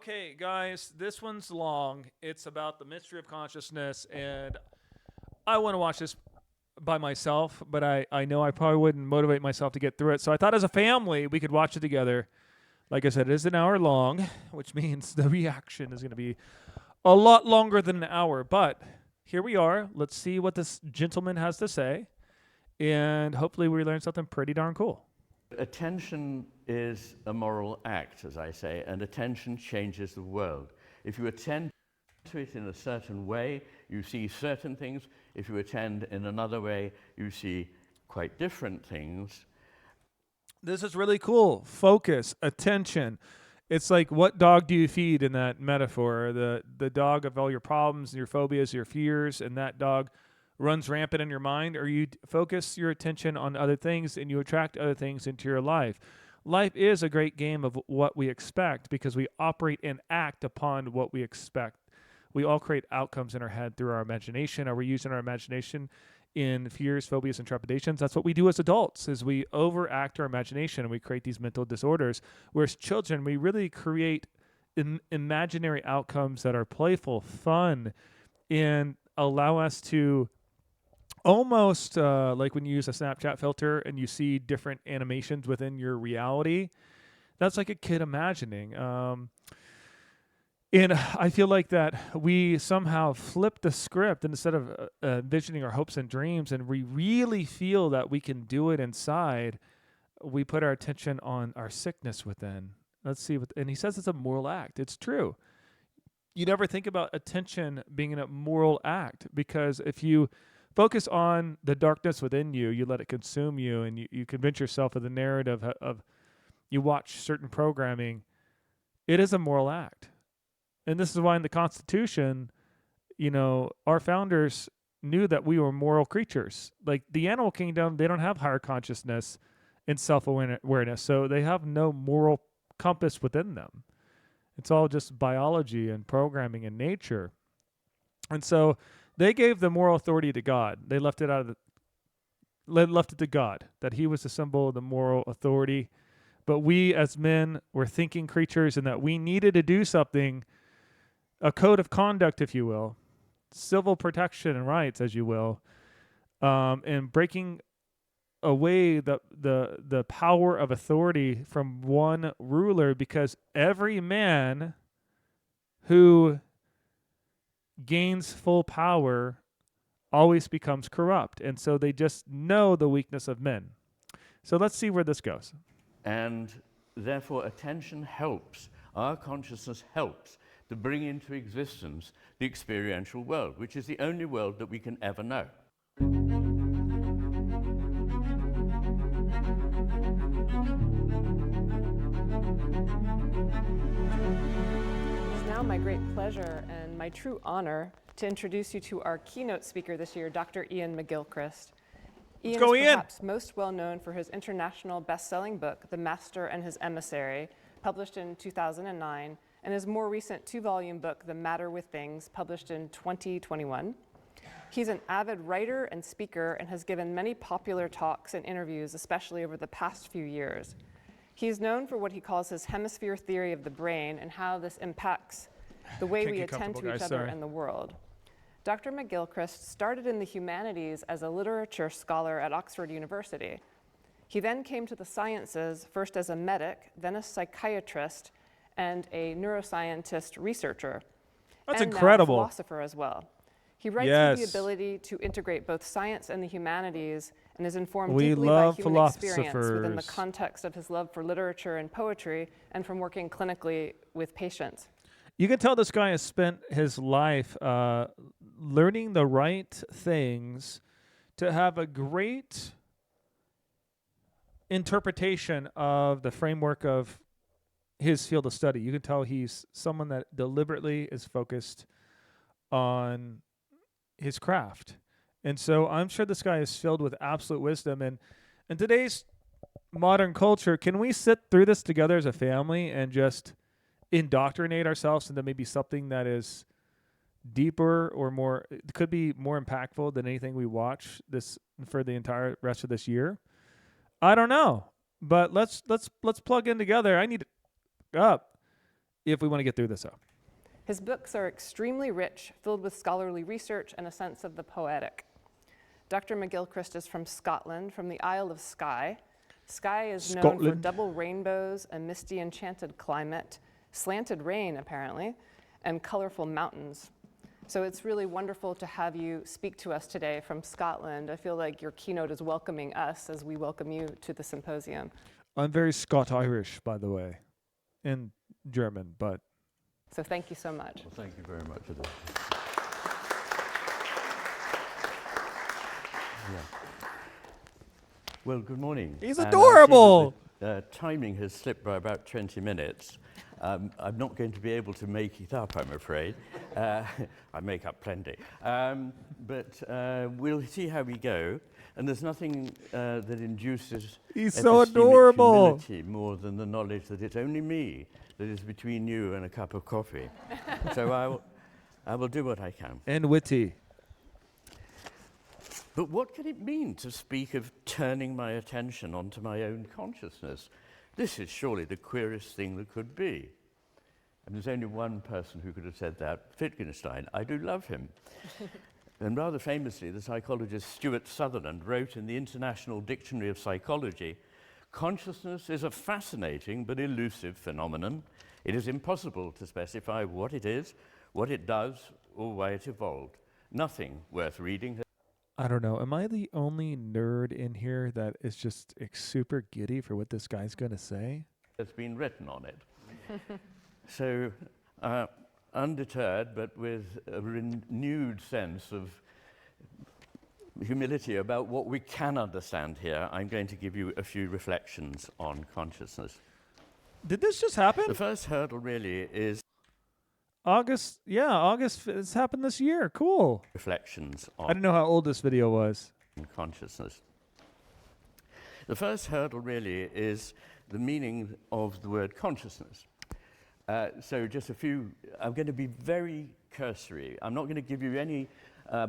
Okay, guys, this one's long. It's about the mystery of consciousness, and I want to watch this by myself, but I know I probably wouldn't motivate myself to get through it. So I thought as a family, we could watch it together. Like I said, it is an hour long, which means the reaction is going to be a lot longer than an hour. But here we are. Let's see what this gentleman has to say, and hopefully we learn something pretty darn cool. Attention is a moral act, as I say, and attention changes the world. If you attend to it in a certain way, you see certain things. If you attend in another way, you see quite different things. This is really cool. Focus, attention. It's like, what dog do you feed in that metaphor? The dog of all your problems, your phobias, your fears, and that dog runs rampant in your mind, or you focus your attention on other things and you attract other things into your life. Life is a great game of what we expect because we operate and act upon what we expect. We all create outcomes in our head through our imagination. Are we using our imagination in fears, phobias, and trepidations? That's what we do as adults, is we overact our imagination and we create these mental disorders. Whereas children, we really create imaginary outcomes that are playful, fun, and allow us to almost like when you use a Snapchat filter and you see different animations within your reality. That's like a kid imagining. And I feel like that we somehow flip the script, and instead of envisioning our hopes and dreams, and we really feel that we can do it inside, we put our attention on our sickness within. Let's see. And he says it's a moral act. It's true. You never think about attention being a moral act, because if you focus on the darkness within you, you let it consume you, and you convince yourself of the narrative of you watch certain programming, it is a moral act. And this is why in the Constitution, our founders knew that we were moral creatures. Like the animal kingdom, they don't have higher consciousness and self-awareness, so they have no moral compass within them. It's all just biology and programming and nature. And so they gave the moral authority to God. They left it left it to God, that he was the symbol of the moral authority. But we as men were thinking creatures, and that we needed to do something, a code of conduct, if you will, civil protection and rights, as you will, and breaking away the power of authority from one ruler, because every man who gains full power always becomes corrupt. And so they just know the weakness of men. So let's see where this goes. And therefore, attention helps, our consciousness helps to bring into existence the experiential world, which is the only world that we can ever know. It's now my great pleasure and my true honor to introduce you to our keynote speaker this year, Dr. Ian McGilchrist. Ian is perhaps most well known for his international best-selling book, The Master and His Emissary, published in 2009, and his more recent 2-volume book, The Matter with Things, published in 2021. He's an avid writer and speaker and has given many popular talks and interviews, especially over the past few years. He's known for what he calls his hemisphere theory of the brain and how this impacts the way we attend to each other and the world. Dr. McGilchrist started in the humanities as a literature scholar at Oxford University. He then came to the sciences, first as a medic, then a psychiatrist, and a neuroscientist researcher. That's and incredible. Now a philosopher as well. He writes with the ability to integrate both science and the humanities, and is informed deeply by human experience within the context of his love for literature and poetry, and from working clinically with patients. You can tell this guy has spent his life learning the right things to have a great interpretation of the framework of his field of study. You can tell he's someone that deliberately is focused on his craft. And so I'm sure this guy is filled with absolute wisdom. And in today's modern culture, can we sit through this together as a family and just indoctrinate ourselves into maybe something that is deeper or more, it could be more impactful than anything we watch this for the entire rest of this year? I don't know, but let's plug in together. I need up. if we want to get through this up. His books are extremely rich, filled with scholarly research and a sense of the poetic. Dr. McGilchrist is from Scotland, from the Isle of Skye. Skye is known for double rainbows, a misty, enchanted climate, slanted rain, apparently, and colorful mountains. So it's really wonderful to have you speak to us today from Scotland. I feel like your keynote is welcoming us as we welcome you to the symposium. I'm very Scot-Irish, by the way, in German, but... So thank you so much. Well, thank you very much for that. Yeah. Well, good morning. He's adorable! The timing has slipped by about 20 minutes. I'm not going to be able to make it up, I'm afraid. I make up plenty. But we'll see how we go. And there's nothing that induces He's so adorable. humility more than the knowledge that it's only me that is between you and a cup of coffee. So I will do what I can. And witty. But what can it mean to speak of turning my attention onto my own consciousness? This is surely the queerest thing that could be. And there's only one person who could have said that, Wittgenstein. I do love him. And rather famously, the psychologist Stuart Sutherland wrote in the International Dictionary of Psychology, consciousness is a fascinating but elusive phenomenon. It is impossible to specify what it is, what it does, or why it evolved. Nothing worth reading. I don't know. Am I the only nerd in here that is just super giddy for what this guy's going to say? Has been written on it. So, undeterred, but with a renewed sense of humility about what we can understand here, I'm going to give you a few reflections on consciousness. Did this just happen? The first hurdle really is August. Yeah, August. It's happened this year. Cool. Reflections I on didn't know how old this video was. consciousness. The first hurdle really is the meaning of the word consciousness. So just a few, I'm going to be very cursory. I'm not going to give you any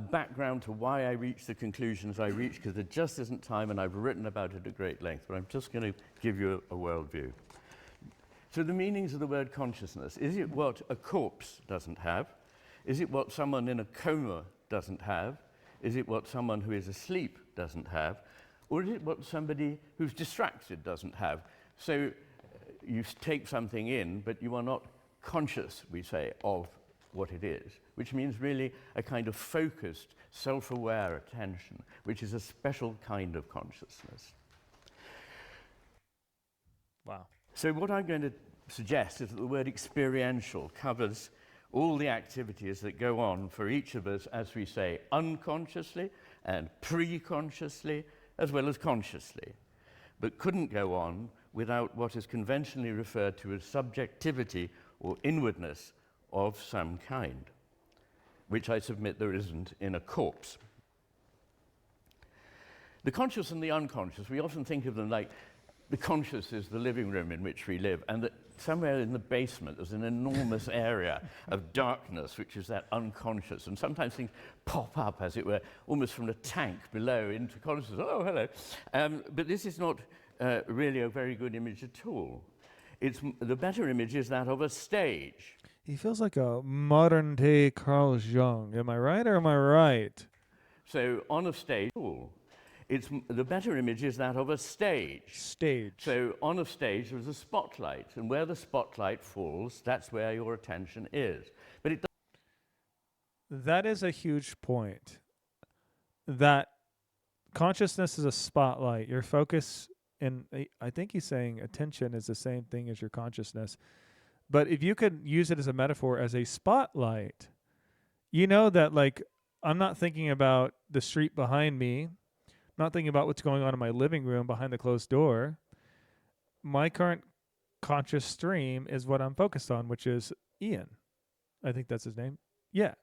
background to why I reached the conclusions I reached, because there just isn't time, and I've written about it at great length, but I'm just going to give you a worldview. So the meanings of the word consciousness. Is it what a corpse doesn't have? Is it what someone in a coma doesn't have? Is it what someone who is asleep doesn't have? Or is it what somebody who's distracted doesn't have? So you take something in, but you are not conscious, we say, of what it is, which means really a kind of focused, self-aware attention, which is a special kind of consciousness. Wow. So what I'm going to suggest is that the word experiential covers all the activities that go on for each of us, as we say, unconsciously and pre-consciously, as well as consciously, but couldn't go on without what is conventionally referred to as subjectivity or inwardness of some kind, which I submit there isn't in a corpse. The conscious and the unconscious, we often think of them like the conscious is the living room in which we live, and that somewhere in the basement there's an enormous area of darkness, which is that unconscious, and sometimes things pop up, as it were, almost from the tank below into consciousness. Oh, hello. But this is not really a very good image at all. The better image is that of a stage. He feels like a modern-day Carl Jung. Am I right or am I right? So on a stage, the better image is that of a stage. Stage. So on a stage there's a spotlight, and where the spotlight falls, that's where your attention is. But it That is a huge point. That consciousness is a spotlight. Your focus, and I think he's saying attention is the same thing as your consciousness. But if you could use it as a metaphor, as a spotlight, you know that, like, I'm not thinking about the street behind me, not thinking about what's going on in my living room behind the closed door. My current conscious stream is what I'm focused on, which is Ian. I think that's his name. Yeah.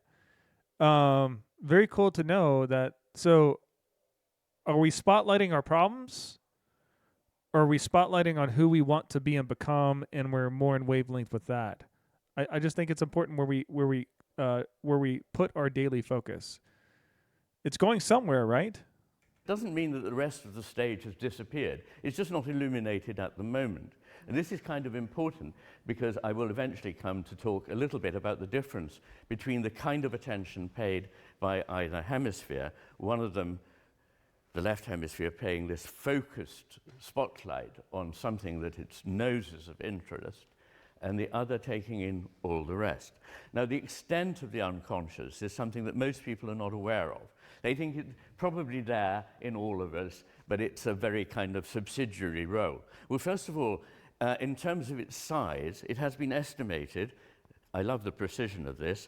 Very cool to know that. So are we spotlighting our problems? Or are we spotlighting on who we want to be and become, and we're more in wavelength with that? I just think it's important where we put our daily focus. It's going somewhere, right? doesn't mean that the rest of the stage has disappeared. It's just not illuminated at the moment. And this is kind of important because I will eventually come to talk a little bit about the difference between the kind of attention paid by either hemisphere, one of them, the left hemisphere, paying this focused spotlight on something that it knows is of interest, and the other taking in all the rest. Now, the extent of the unconscious is something that most people are not aware of. They think it's probably there in all of us, but it's a very kind of subsidiary role. Well, first of all, in terms of its size, it has been estimated, I love the precision of this,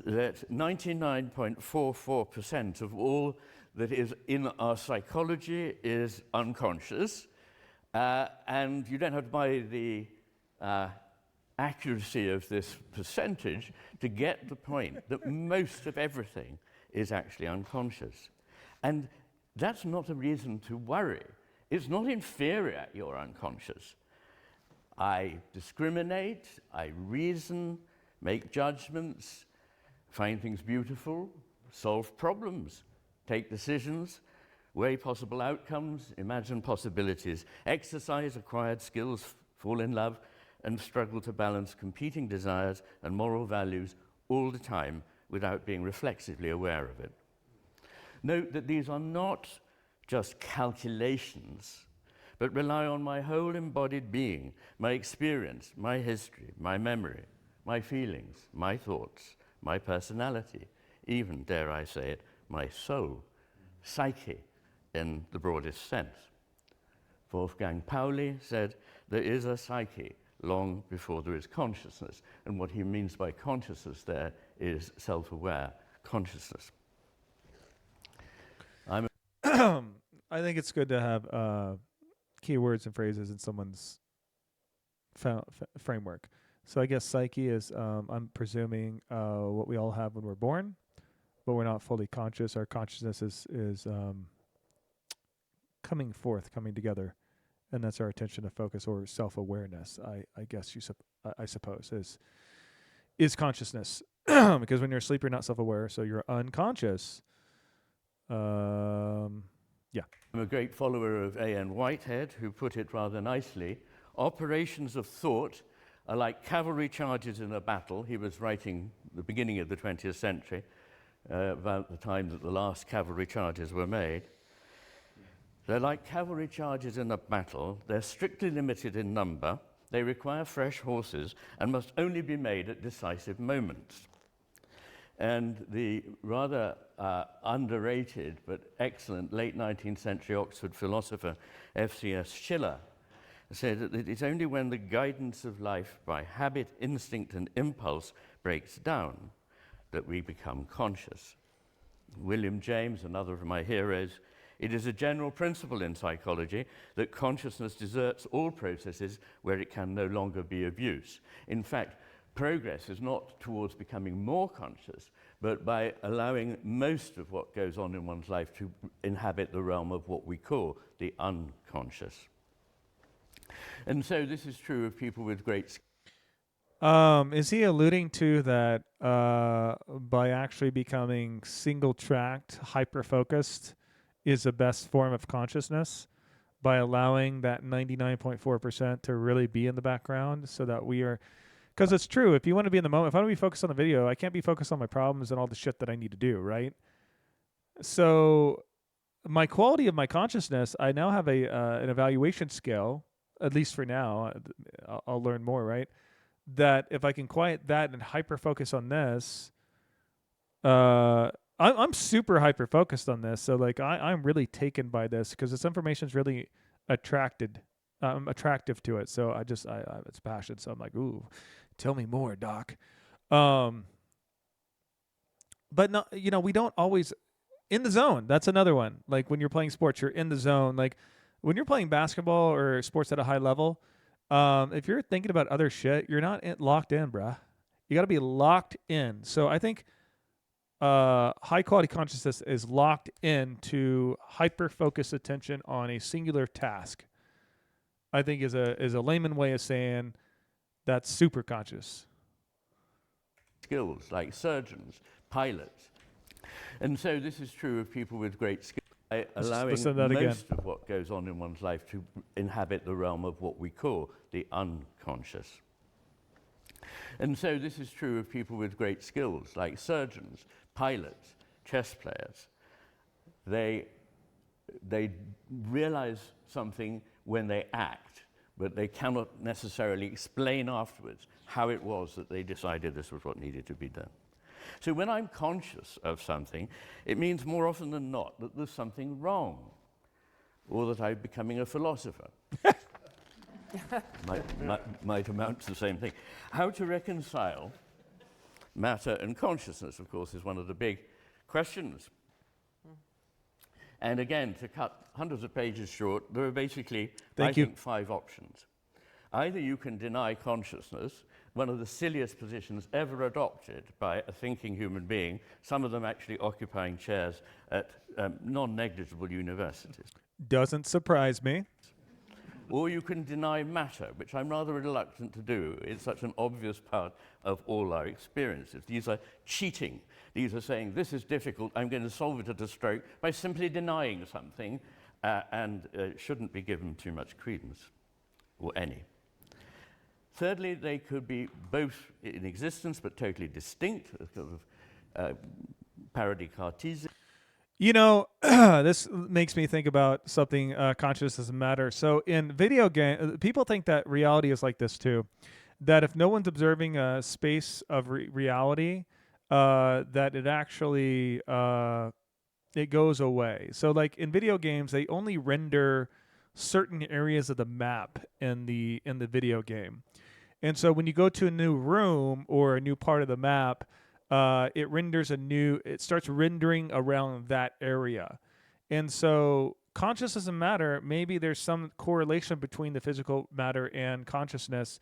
that 99.44% of all that is in our psychology is unconscious, and you don't have to buy the accuracy of this percentage to get the point that most of everything is actually unconscious. And that's not a reason to worry. It's not inferior, you're unconscious. I discriminate, I reason, make judgments, find things beautiful, solve problems, take decisions, weigh possible outcomes, imagine possibilities, exercise acquired skills, fall in love, and struggle to balance competing desires and moral values all the time without being reflexively aware of it. Note that these are not just calculations, but rely on my whole embodied being, my experience, my history, my memory, my feelings, my thoughts, my personality, even, dare I say it, my soul, psyche in the broadest sense. Wolfgang Pauli said, there is a psyche long before there is consciousness. And what he means by consciousness there is self-aware consciousness. I think it's good to have keywords and phrases in someone's framework. So I guess psyche is, I'm presuming, what we all have when we're born, but we're not fully conscious. Our consciousness is coming forth, coming together, and that's our attention to focus or self-awareness. I guess I suppose is consciousness, because when you're asleep, you're not self-aware, so you're unconscious. Yeah. I'm a great follower of A.N. Whitehead, who put it rather nicely. Operations of thought are like cavalry charges in a battle. He was writing the beginning of the 20th century, about the time that the last cavalry charges were made. They're like cavalry charges in a battle. They're strictly limited in number. They require fresh horses and must only be made at decisive moments. And the rather underrated but excellent late 19th century Oxford philosopher F.C.S. Schiller said that it's only when the guidance of life by habit, instinct, and impulse breaks down that we become conscious. William James, another of my heroes, it is a general principle in psychology that consciousness deserts all processes where it can no longer be of use. In fact, progress is not towards becoming more conscious, but by allowing most of what goes on in one's life to inhabit the realm of what we call the unconscious. And so this is true of people with great skills. Is he alluding to that by actually becoming single-tracked, hyper-focused is the best form of consciousness, by allowing that 99.4% to really be in the background so that we are... Because it's true, if you want to be in the moment, if I want to be focused on the video, I can't be focused on my problems and all the shit that I need to do, right? So my quality of my consciousness, I now have an evaluation scale, at least for now, I'll learn more, right? That if I can quiet that and hyper-focus on this, I'm super hyper-focused on this, so like I'm really taken by this because this information is really attractive to it. So I it's passion. So I'm like, ooh, tell me more, doc. But no, we don't always in the zone. That's another one. Like when you're playing sports, you're in the zone. Like when you're playing basketball or sports at a high level, if you're thinking about other shit, you're not locked in, bruh. You got to be locked in. So I think high quality consciousness is locked into hyper-focused attention on a singular task. I think is a layman way of saying that's super conscious. Skills like surgeons, pilots. And so this is true of people with great skills. allowing listen to that again. most of what goes on in one's life to inhabit the realm of what we call the unconscious. And so this is true of people with great skills, like surgeons, pilots, chess players. They realize something when they act, but they cannot necessarily explain afterwards how it was that they decided this was what needed to be done. So when I'm conscious of something, it means more often than not that there's something wrong, or that I'm becoming a philosopher. might amount to the same thing. How to reconcile matter and consciousness, of course, is one of the big questions. And again, to cut hundreds of pages short, there are basically, I think, 5 options. Either you can deny consciousness, one of the silliest positions ever adopted by a thinking human being, some of them actually occupying chairs at non-negligible universities. Doesn't surprise me. Or you can deny matter, which I'm rather reluctant to do. It's such an obvious part of all our experiences. These are cheating. These are saying, this is difficult, I'm going to solve it at a stroke by simply denying something, and shouldn't be given too much credence, or any. Thirdly, they could be both in existence but totally distinct, a sort of parody Cartesian. You know, this makes me think about something, consciousness and matter. So in video game, people think that reality is like this too, that if no one's observing a space of reality, that it actually, it goes away. So like in video games, they only render certain areas of the map in the video game. And so when you go to a new room or a new part of the map, it starts rendering around that area. And so consciousness and matter, maybe there's some correlation between the physical matter and consciousness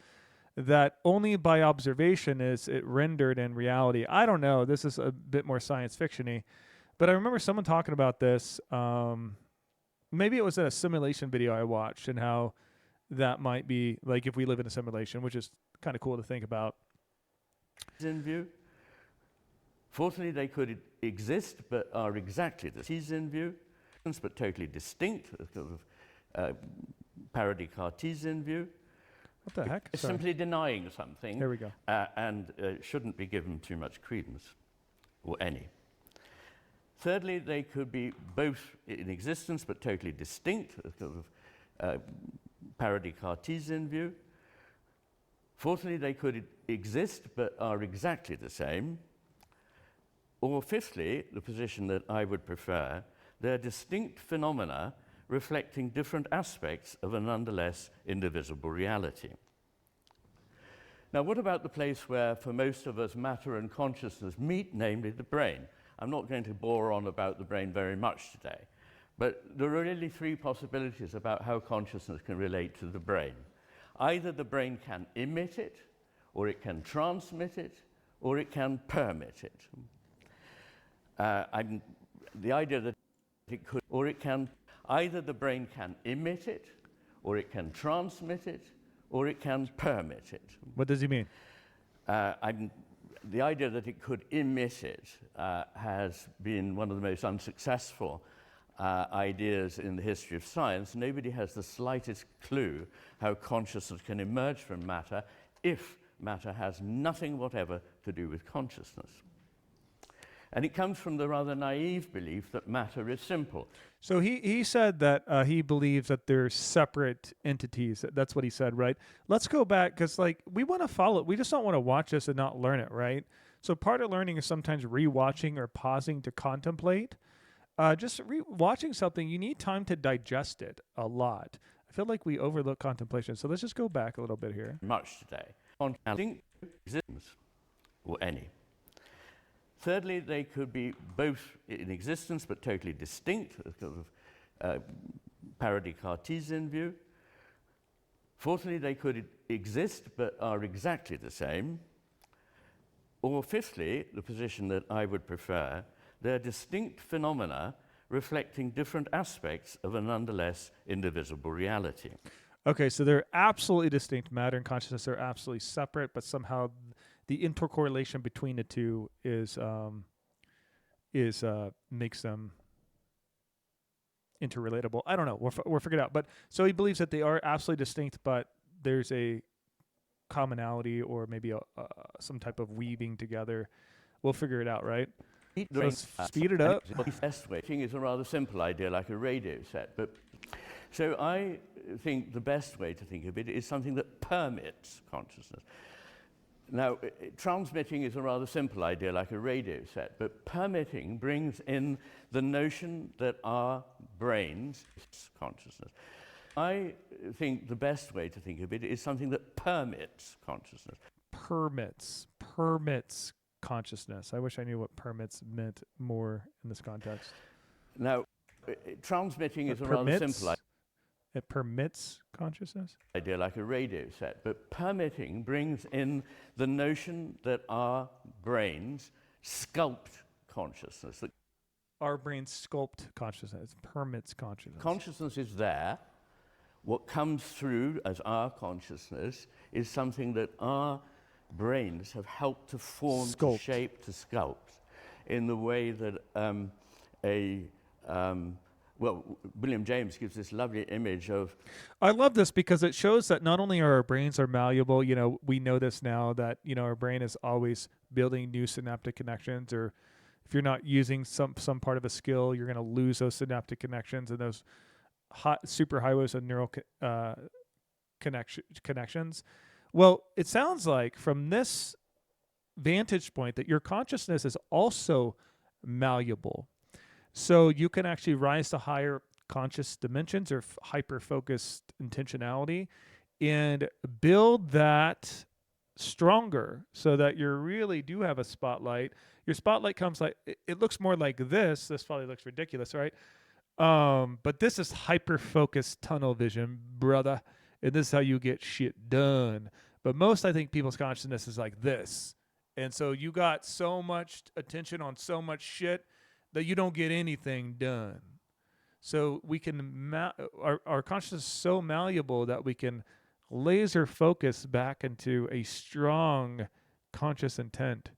that only by observation is it rendered in reality. I don't know. This is a bit more science fiction-y. But I remember someone talking about this. Maybe it was in a simulation video I watched, and how that might be like if we live in a simulation, which is kind of cool to think about. In view. Fourthly, they could exist but are exactly the same. In view, but totally distinct, a sort of parody Cartesian view. What the heck? Sorry. Simply denying something. There we go. And shouldn't be given too much credence, or any. Thirdly, they could be both in existence but totally distinct, a sort of parody Cartesian view. Fourthly, they could exist but are exactly the same. Or fifthly, the position that I would prefer, they're distinct phenomena reflecting different aspects of a nonetheless indivisible reality. Now, what about the place where, for most of us, matter and consciousness meet, namely the brain? I'm not going to bore on about the brain very much today, but there are really 3 possibilities about how consciousness can relate to the brain. Either the brain can emit it, or it can transmit it, or it can permit it. The idea that it could, or it can, either the brain can emit it, or it can transmit it, or it can permit it. What does he mean? The idea that it could emit it has been one of the most unsuccessful ideas in the history of science. Nobody has the slightest clue how consciousness can emerge from matter if matter has nothing whatever to do with consciousness. And it comes from the rather naive belief that matter is simple. So he said that he believes that they're separate entities. That's what he said, right? Let's go back, because like we want to follow it. We just don't want to watch this and not learn it, right? So part of learning is sometimes rewatching or pausing to contemplate. Just watching something, you need time to digest it a lot. I feel like we overlook contemplation. So let's just go back a little bit here. Much today. On existence, or any. Thirdly, they could be both in existence but totally distinct, a sort of parody Cartesian view. Fourthly, they could exist but are exactly the same. Or fifthly, the position that I would prefer, they're distinct phenomena reflecting different aspects of a nonetheless indivisible reality. Okay, so they're absolutely distinct. Matter and consciousness are absolutely separate, but somehow the intercorrelation between the two is makes them interrelatable. I don't know. We'll figure it out. But so he believes that they are absolutely distinct, but there's a commonality or maybe some type of weaving together. We'll figure it out, right? So let's speed it up. Best way is a rather simple idea, like a radio set. But so I think the best way to think of it is something that permits consciousness. Now, transmitting is a rather simple idea, like a radio set, but permitting brings in the notion that our brains consciousness. I think the best way to think of it is something that permits consciousness. Permits consciousness. I wish I knew what permits meant more in this context. Now, transmitting is a rather simple idea. It permits consciousness? Idea like a radio set, but permitting brings in the notion that our brains sculpt consciousness. That our brains sculpt consciousness. It permits consciousness. Consciousness is there. What comes through as our consciousness is something that our brains have helped to form, to shape, to sculpt, in the way that William James gives this lovely image of... I love this because it shows that not only are our brains are malleable, we know this now that, our brain is always building new synaptic connections, or if you're not using some part of a skill, you're going to lose those synaptic connections and those super highways of neural connections. Well, it sounds like from this vantage point that your consciousness is also malleable. So you can actually rise to higher conscious dimensions or hyper-focused intentionality and build that stronger so that you really do have a spotlight. Your spotlight comes like, it looks more like this. This probably looks ridiculous, right? But this is hyper-focused tunnel vision, brother. And this is how you get shit done. But most, I think, people's consciousness is like this. And so you got so much attention on so much shit that you don't get anything done. So we can, our consciousness is so malleable that we can laser focus back into a strong conscious intent.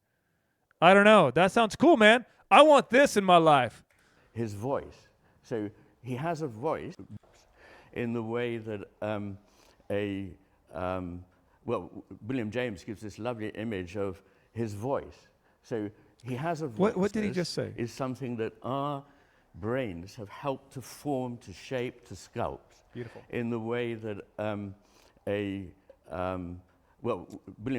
I don't know. That sounds cool, man. I want this in my life. His voice. So he has a voice in the way that William James gives this lovely image of his voice. So he has a voice. What did he just say? Is something that our brains have helped to form, to shape, to sculpt. Beautiful. In the way that William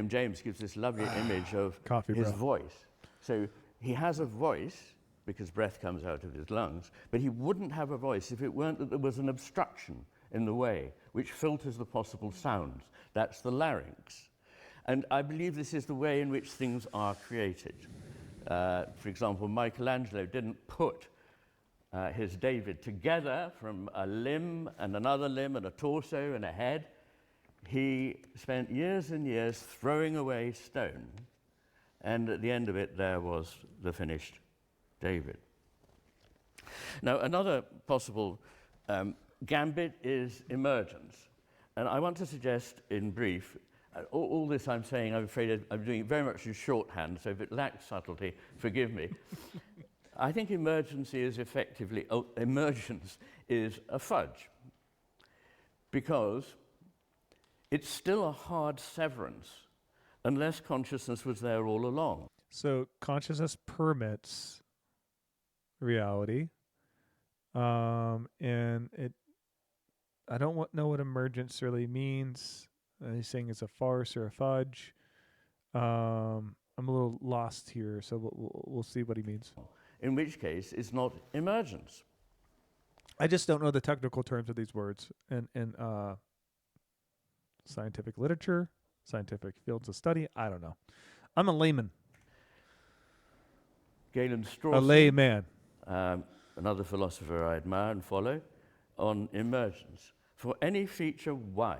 James gives this lovely image of his voice. So he has a voice because breath comes out of his lungs, but he wouldn't have a voice if it weren't that there was an obstruction in the way which filters the possible sounds. That's the larynx. And I believe this is the way in which things are created. For example, Michelangelo didn't put his David together from a limb and another limb and a torso and a head. He spent years and years throwing away stone, and at the end of it there was the finished David. Now, another possible gambit is emergence. And I want to suggest in brief, all this I'm saying, I'm afraid I'm doing it very much in shorthand, so if it lacks subtlety, forgive me. I think emergence is a fudge, because it's still a hard severance unless consciousness was there all along. So consciousness permits reality, and I don't know what emergence really means. He's saying it's a farce or a fudge. I'm a little lost here, so we'll see what he means. In which case, it's not emergence. I just don't know the technical terms of these words in scientific literature, scientific fields of study. I don't know. I'm a layman. Galen Strawson, a layman. Another philosopher I admire and follow, on emergence. For any feature Y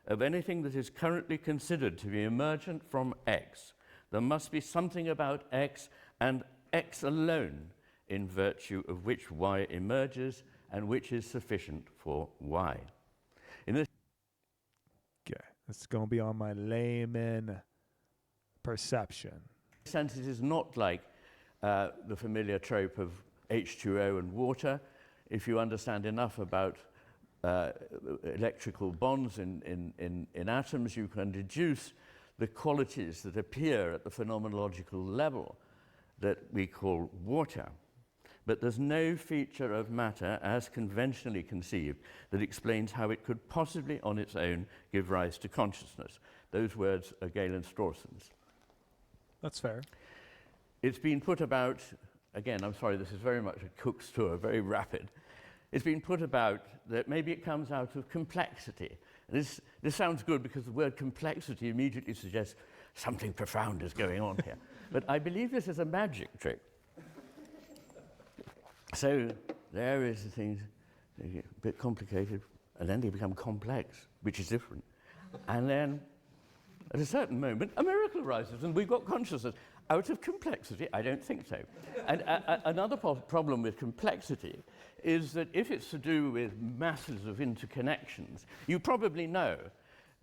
of anything that is currently considered to be emergent from X, there must be something about X and X alone, in virtue of which Y emerges and which is sufficient for Y. In this it's going to be on my layman perception. sense, it is not like the familiar trope of H2O and water. if you understand enough about electrical bonds in atoms, you can deduce the qualities that appear at the phenomenological level that we call water. But there's no feature of matter as conventionally conceived that explains how it could possibly on its own give rise to consciousness. Those words are Galen Strawson's. That's fair. It's been put about, again, I'm sorry, this is very much a Cook's tour, very rapid. It's been put about that maybe it comes out of complexity. This sounds good because the word complexity immediately suggests something profound is going on here. But I believe this is a magic trick. So there is the things, a bit complicated, and then they become complex, which is different. And then at a certain moment, a miracle arises, and we've got consciousness. Out of complexity, I don't think so. And another problem with complexity is that if it's to do with masses of interconnections, you probably know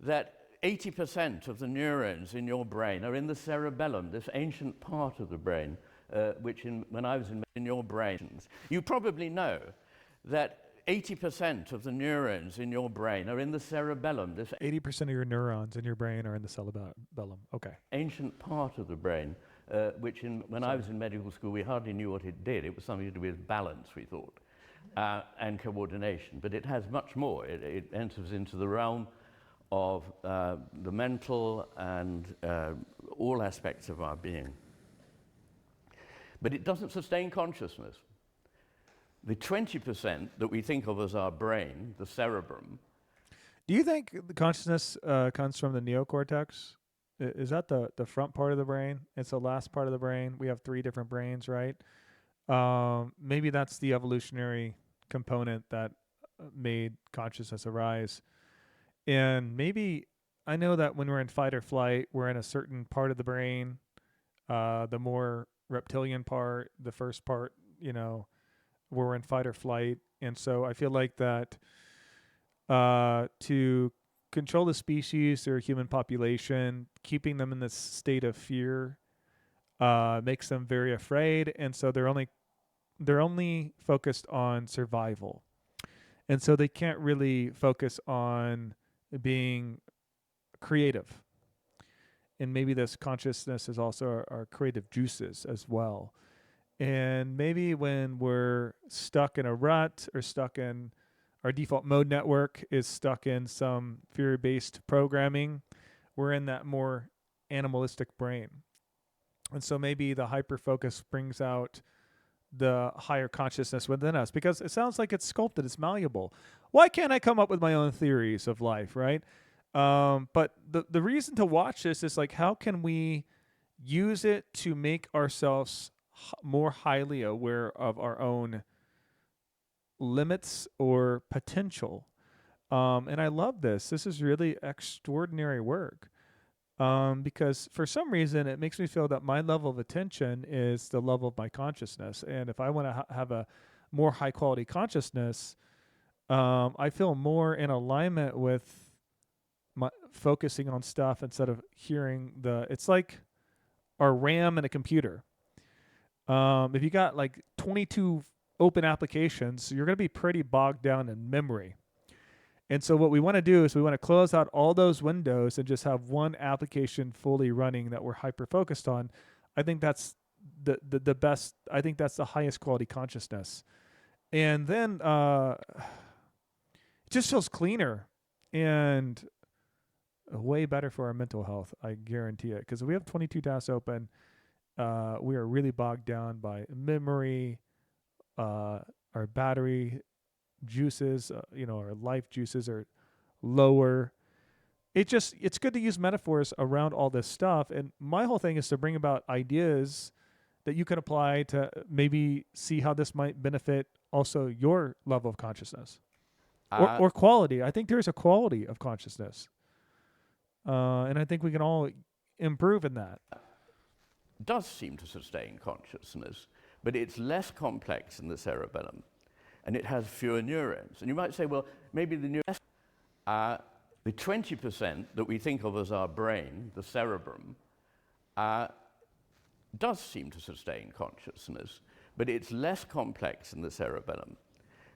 that 80% of the neurons in your brain are in the cerebellum, this ancient part of the brain, which when I was in your brains, you probably know that 80% of the neurons in your brain are in the cerebellum. This 80% of your neurons in your brain are in the cerebellum. Okay. Ancient part of the brain, which when I was in medical school, we hardly knew what it did. It was something to do with balance, we thought, and coordination. But it has much more. It enters into the realm of the mental and all aspects of our being. But it doesn't sustain consciousness. The 20% that we think of as our brain, the cerebrum. Do you think the consciousness comes from the neocortex? Is that the front part of the brain? It's the last part of the brain. We have 3 different brains, right? Maybe that's the evolutionary component that made consciousness arise. And maybe, I know that when we're in fight or flight, we're in a certain part of the brain, the more reptilian part, the first part, we're in fight or flight. And so I feel like that to control the species or human population, keeping them in this state of fear makes them very afraid. And so they're only focused on survival. And so they can't really focus on being creative. And maybe this consciousness is also our creative juices as well. And maybe when we're stuck in a rut or stuck in our default mode network is stuck in some fear-based programming, we're in that more animalistic brain. And so maybe the hyper-focus brings out the higher consciousness within us, because it sounds like it's sculpted, it's malleable. Why can't I come up with my own theories of life, right? But the reason to watch this is like, how can we use it to make ourselves more highly aware of our own limits or potential? And I love this. This is really extraordinary work. Because for some reason, it makes me feel that my level of attention is the level of my consciousness. And if I want to have a more high quality consciousness, I feel more in alignment with my focusing on stuff instead of hearing it's like our RAM in a computer. If you got like 22 open applications, you're going to be pretty bogged down in memory. And so what we want to do is we want to close out all those windows and just have one application fully running that we're hyper focused on. I think that's the best. I think that's the highest quality consciousness. And then it just feels cleaner and way better for our mental health. I guarantee it. Because if we have 22 tasks open, we are really bogged down by memory, our battery juices, our life juices are lower. It's good to use metaphors around all this stuff. And my whole thing is to bring about ideas that you can apply to maybe see how this might benefit also your level of consciousness or quality. I think there's a quality of consciousness. And I think we can all improve in that. Does seem to sustain consciousness, but it's less complex in the cerebellum, and it has fewer neurons. And you might say, well, maybe the 20% that we think of as our brain, the cerebrum, does seem to sustain consciousness, but it's less complex in the cerebellum.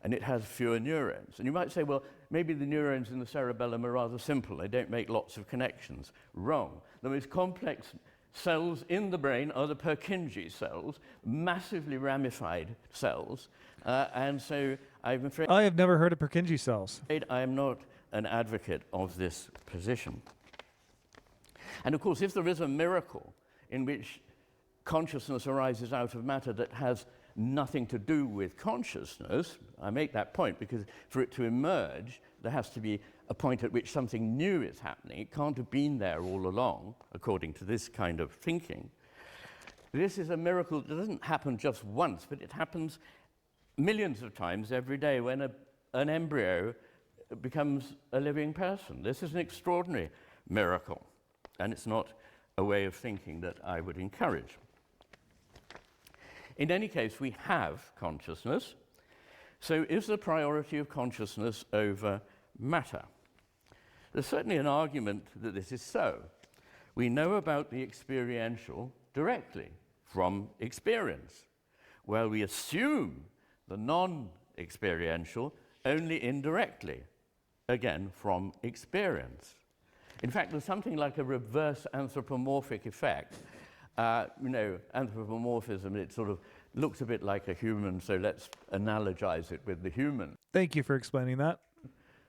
and it has fewer neurons. And you might say, well, maybe the neurons in the cerebellum are rather simple. They don't make lots of connections. Wrong. The most complex cells in the brain are the Purkinje cells, massively ramified cells. And so I'm afraid I have never heard of Purkinje cells. I am not an advocate of this position. And of course, if there is a miracle in which consciousness arises out of matter that has nothing to do with consciousness, I make that point because for it to emerge, there has to be a point at which something new is happening. It can't have been there all along, according to this kind of thinking. This is a miracle that doesn't happen just once, but it happens millions of times every day when an embryo becomes a living person. This is an extraordinary miracle, and it's not a way of thinking that I would encourage. In any case, we have consciousness. So is the priority of consciousness over matter? There's certainly an argument that this is so. We know about the experiential directly from experience, while we assume the non-experiential only indirectly, again from experience. In fact, there's something like a reverse anthropomorphic effect. Anthropomorphism, it sort of looks a bit like a human, so let's analogize it with the human. Thank you for explaining that.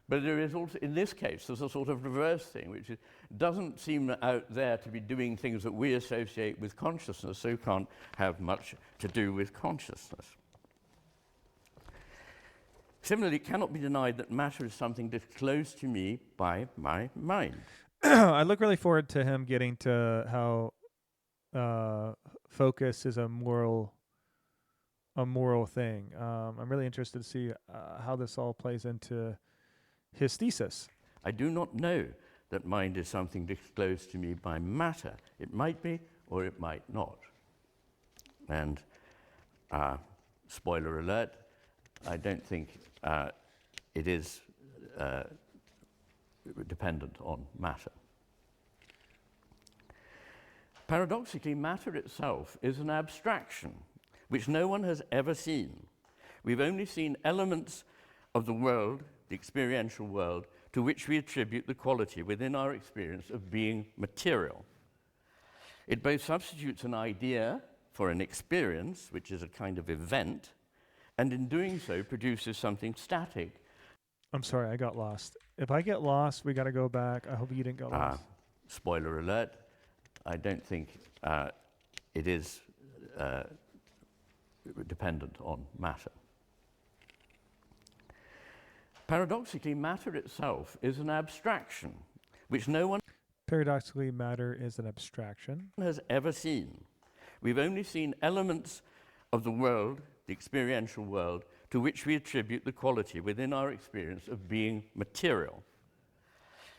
But there is also, in this case, there's a sort of reverse thing, which doesn't seem out there to be doing things that we associate with consciousness, so can't have much to do with consciousness. Similarly, it cannot be denied that matter is something disclosed to me by my mind. I look really forward to him getting to how focus is a moral thing. I'm really interested to see how this all plays into his thesis. I do not know that mind is something disclosed to me by matter. It might be, or it might not. And spoiler alert, I don't think it is dependent on matter. Paradoxically, matter itself is an abstraction which no one has ever seen. We've only seen elements of the world, the experiential world, to which we attribute the quality within our experience of being material. It both substitutes an idea for an experience, which is a kind of event, and in doing so produces something static. I'm sorry, I got lost. If I get lost, we got to go back. I hope you didn't get lost. Spoiler alert, I don't think it is dependent on matter. Paradoxically, matter itself is an abstraction, which no one Paradoxically, matter is an abstraction has ever seen. We've only seen elements of the world, the experiential world, to which we attribute the quality within our experience of being material.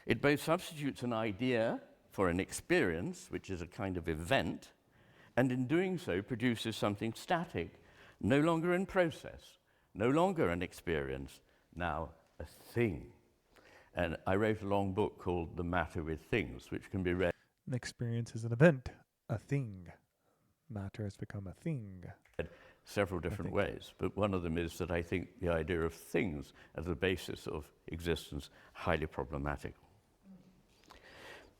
It both substitutes an idea for an experience, which is a kind of event, and in doing so produces something static, no longer in process, no longer an experience, now a thing. And I wrote a long book called The Matter with Things, which can be read. An experience is an event, a thing. Matter has become a thing. Several different ways, but one of them is that I think the idea of things as the basis of existence highly problematic.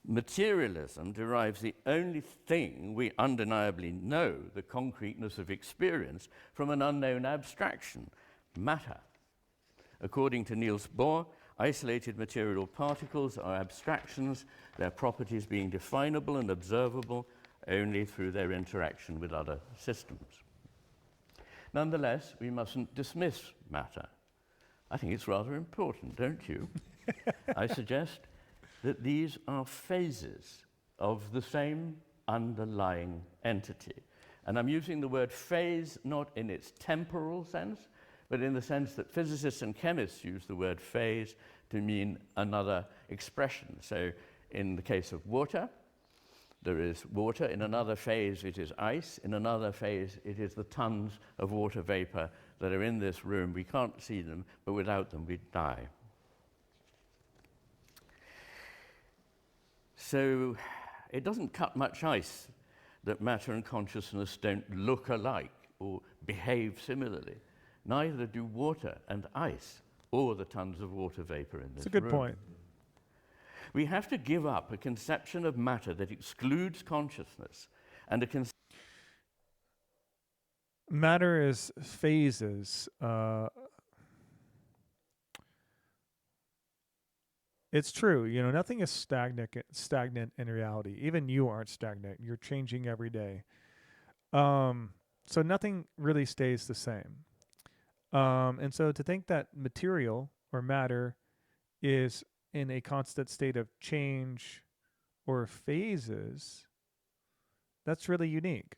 Materialism derives the only thing we undeniably know, the concreteness of experience, from an unknown abstraction, matter. According to Niels Bohr, isolated material particles are abstractions, their properties being definable and observable only through their interaction with other systems. Nonetheless, we mustn't dismiss matter. I think it's rather important, don't you? I suggest that these are phases of the same underlying entity. And I'm using the word phase not in its temporal sense, but in the sense that physicists and chemists use the word phase to mean another expression. So in the case of water, there is water. In another phase, it is ice. In another phase, it is the tons of water vapor that are in this room. We can't see them, but without them, we'd die. So it doesn't cut much ice that matter and consciousness don't look alike or behave similarly. Neither do water and ice or the tons of water vapor in this That's a good room. point. We have to give up a conception of matter that excludes consciousness and Matter is phases. It's true. Nothing is stagnant in reality. Even you aren't stagnant. You're changing every day. So nothing really stays the same. And so to think that material or matter is in a constant state of change or phases, that's really unique.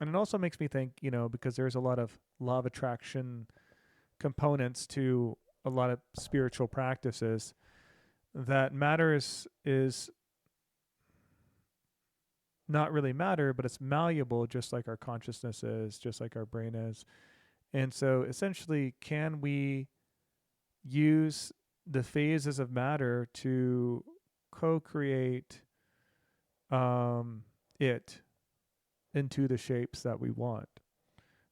And it also makes me think, because there's a lot of law of attraction components to a lot of spiritual practices, that matter is not really matter, but it's malleable, just like our consciousness is, just like our brain is. And so essentially, can we use the phases of matter to co-create it into the shapes that we want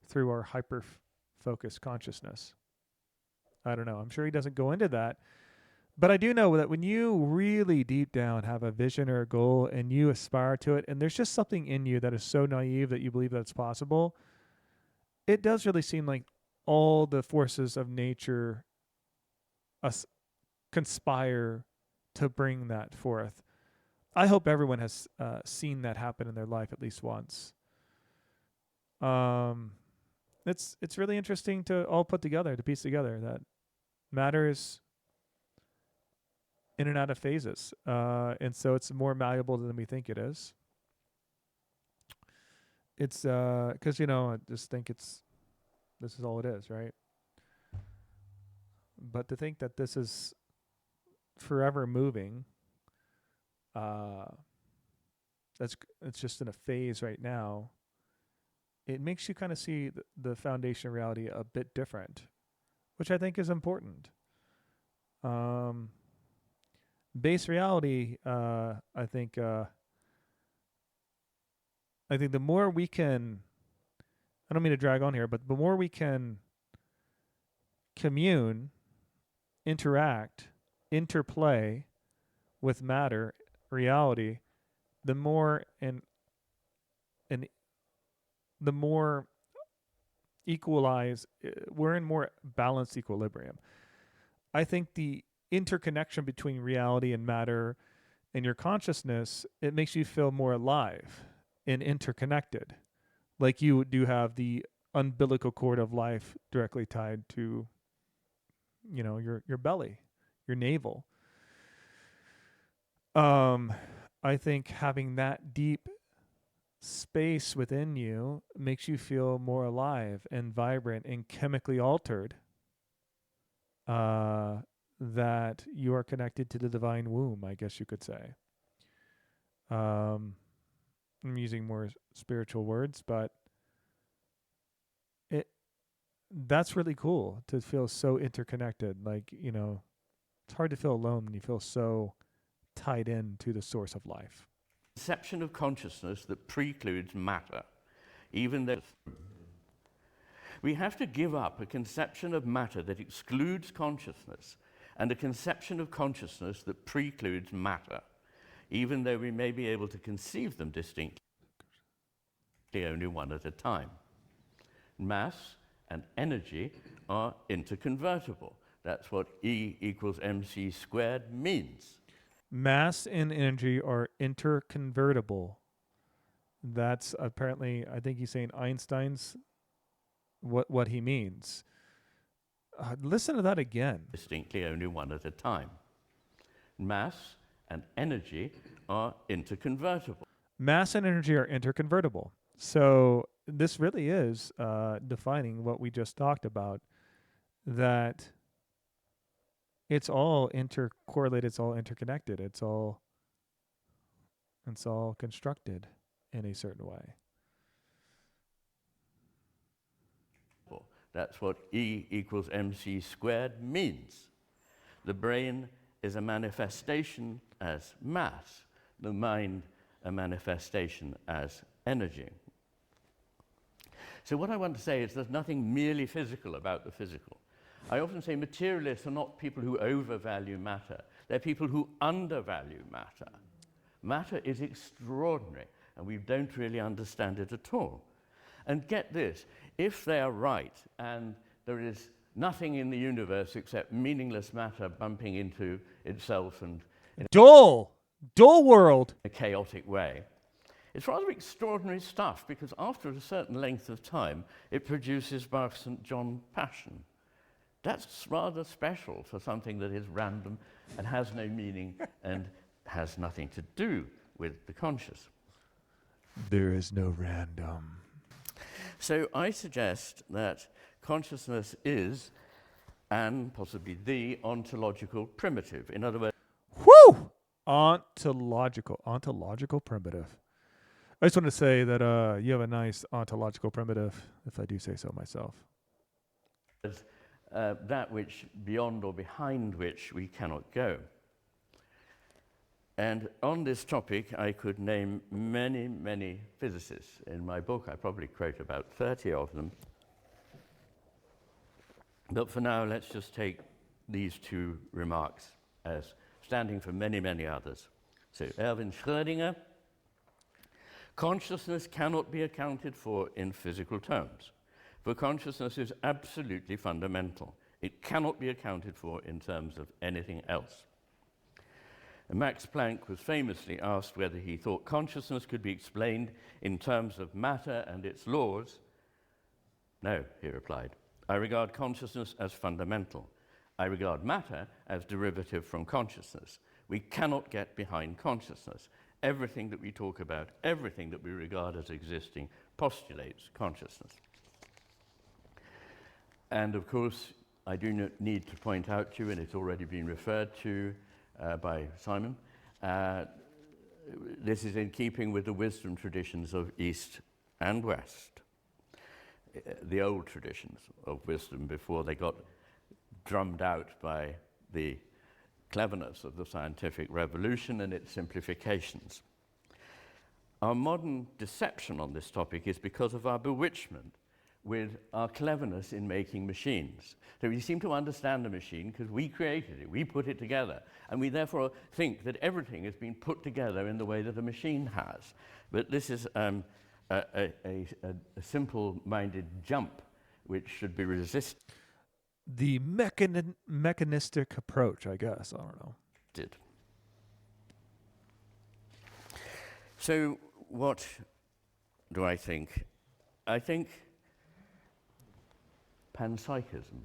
through our hyper-focused consciousness? I don't know. I'm sure he doesn't go into that. But I do know that when you really deep down have a vision or a goal and you aspire to it, and there's just something in you that is so naive that you believe that it's possible, it does really seem like all the forces of nature conspire to bring that forth. I hope everyone has seen that happen in their life at least once. It's really interesting to all put together, to piece together that matter is in and out of phases. And so it's more malleable than we think it is. It's because, I just think this is all it is, right? But to think that this is forever moving, it's just in a phase right now, it makes you kind of see the foundation of reality a bit different, which I think is important. Base reality, I think the more we can, I don't mean to drag on here, but the more we can commune, interact, interplay with matter, reality, the more and the more we're in more balanced equilibrium. I think the interconnection between reality and matter and your consciousness, it makes you feel more alive and interconnected. Like you do have the umbilical cord of life directly tied to, your belly, your navel. I think having that deep space within you makes you feel more alive and vibrant and chemically altered. That you are connected to the divine womb, I guess you could say. I'm using more spiritual words, but that's really cool to feel so interconnected. Like, it's hard to feel alone when you feel so tied in to the source of life. Conception of consciousness that precludes matter, even though we have to give up a conception of matter that excludes consciousness and a conception of consciousness that precludes matter, even though we may be able to conceive them distinctly, only one at a time. Mass and energy are interconvertible. That's what E equals mc squared means. Mass and energy are interconvertible. That's apparently, I think he's saying Einstein's, what he means. Listen to that again. Distinctly only one at a time. Mass and energy are interconvertible. Mass and energy are interconvertible. So this really is defining what we just talked about, that it's all intercorrelated, it's all interconnected, it's all constructed in a certain way. That's what E equals mc squared means. The brain is a manifestation as mass, the mind a manifestation as energy. So what I want to say is there's nothing merely physical about the physical. I often say materialists are not people who overvalue matter. They're people who undervalue matter. Matter is extraordinary, and we don't really understand it at all. And get this, if they are right, and there is nothing in the universe except meaningless matter bumping into itself and in Dull world. a chaotic way, it's rather extraordinary stuff, because after a certain length of time, it produces Bach's St. John Passion. That's rather special for something that is random and has no meaning and has nothing to do with the conscious. There is no random. So I suggest that consciousness is, and possibly the, ontological primitive. In other words, Woo! Ontological primitive. I just want to say that you have a nice ontological primitive, if I do say so myself. that which beyond or behind which we cannot go. And on this topic, I could name many, many physicists. In my book, I probably quote about 30 of them. But for now, let's just take these two remarks as standing for many, many others. So, Erwin Schrödinger, consciousness cannot be accounted for in physical terms, for consciousness is absolutely fundamental. It cannot be accounted for in terms of anything else. And Max Planck was famously asked whether he thought consciousness could be explained in terms of matter and its laws. No, he replied. I regard consciousness as fundamental. I regard matter as derivative from consciousness. We cannot get behind consciousness. Everything that we talk about, everything that we regard as existing, postulates consciousness. And of course, I do not need to point out to you, and it's already been referred to by Simon, this is in keeping with the wisdom traditions of East and West, the old traditions of wisdom before they got drummed out by the cleverness of the scientific revolution and its simplifications. Our modern deception on this topic is because of our bewitchment with our cleverness in making machines. So we seem to understand the machine because we created it, we put it together, and we therefore think that everything has been put together in the way that a machine has. But this is a simple-minded jump which should be resisted. The mechanistic approach, I guess. I don't know. So what do I think? I think panpsychism.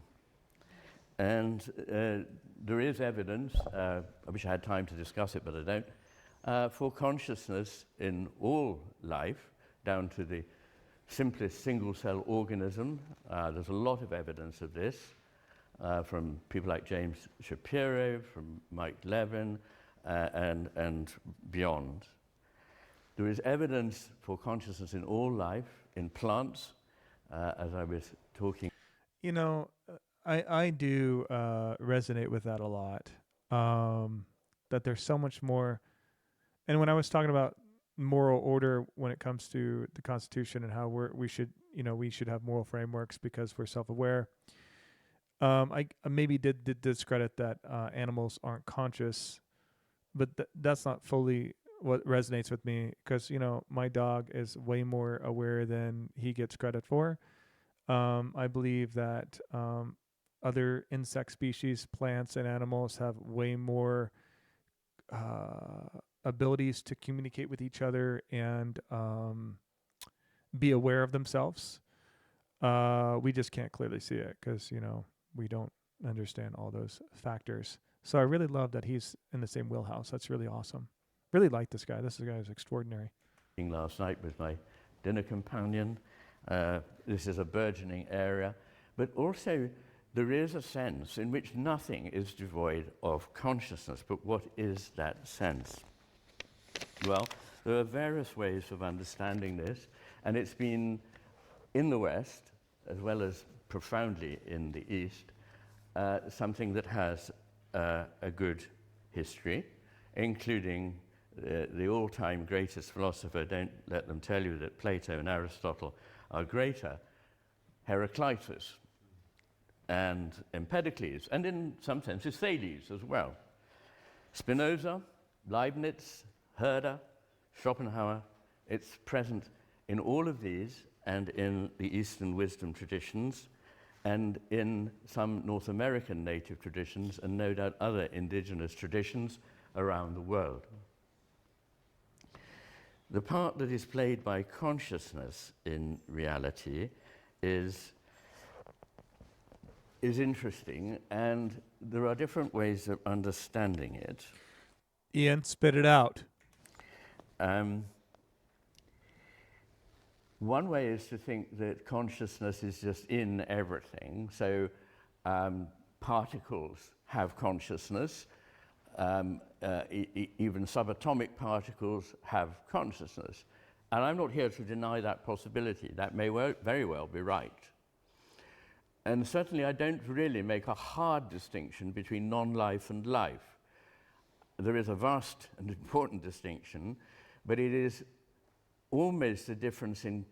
And there is evidence, I wish I had time to discuss it, but I don't, for consciousness in all life, down to the simplest single-cell organism. There's a lot of evidence of this from people like James Shapiro, from Mike Levin, and beyond. There is evidence for consciousness in all life, in plants, as I was talking. You know, I do resonate with that a lot, that there's so much more. And when I was talking about moral order when it comes to the Constitution and how we should have moral frameworks because we're self-aware, I maybe did discredit that animals aren't conscious, but that's not fully what resonates with me, because, you know, my dog is way more aware than he gets credit for. I believe that other insect species, plants, and animals have way more abilities to communicate with each other and be aware of themselves. We just can't clearly see it because, you know, we don't understand all those factors. So I really love that he's in the same wheelhouse. That's really awesome. Really like this guy. This guy is extraordinary. Last night with my dinner companion. This is a burgeoning area, but also there is a sense in which nothing is devoid of consciousness. But what is that sense? Well, there are various ways of understanding this, and it's been in the West, as well as profoundly in the East, something that has a good history, including the all-time greatest philosopher. Don't let them tell you that Plato and Aristotle are greater, Heraclitus and Empedocles, and in some senses Thales as well. Spinoza, Leibniz, Herder, Schopenhauer, it's present in all of these and in the Eastern wisdom traditions and in some North American native traditions and no doubt other indigenous traditions around the world. The part that is played by consciousness in reality is interesting, and there are different ways of understanding it. Ian, spit it out. One way is to think that consciousness is just in everything. So particles have consciousness. Even subatomic particles have consciousness. And I'm not here to deny that possibility. That may very well be right. And certainly I don't really make a hard distinction between non-life and life. There is a vast and important distinction, but it is almost a difference in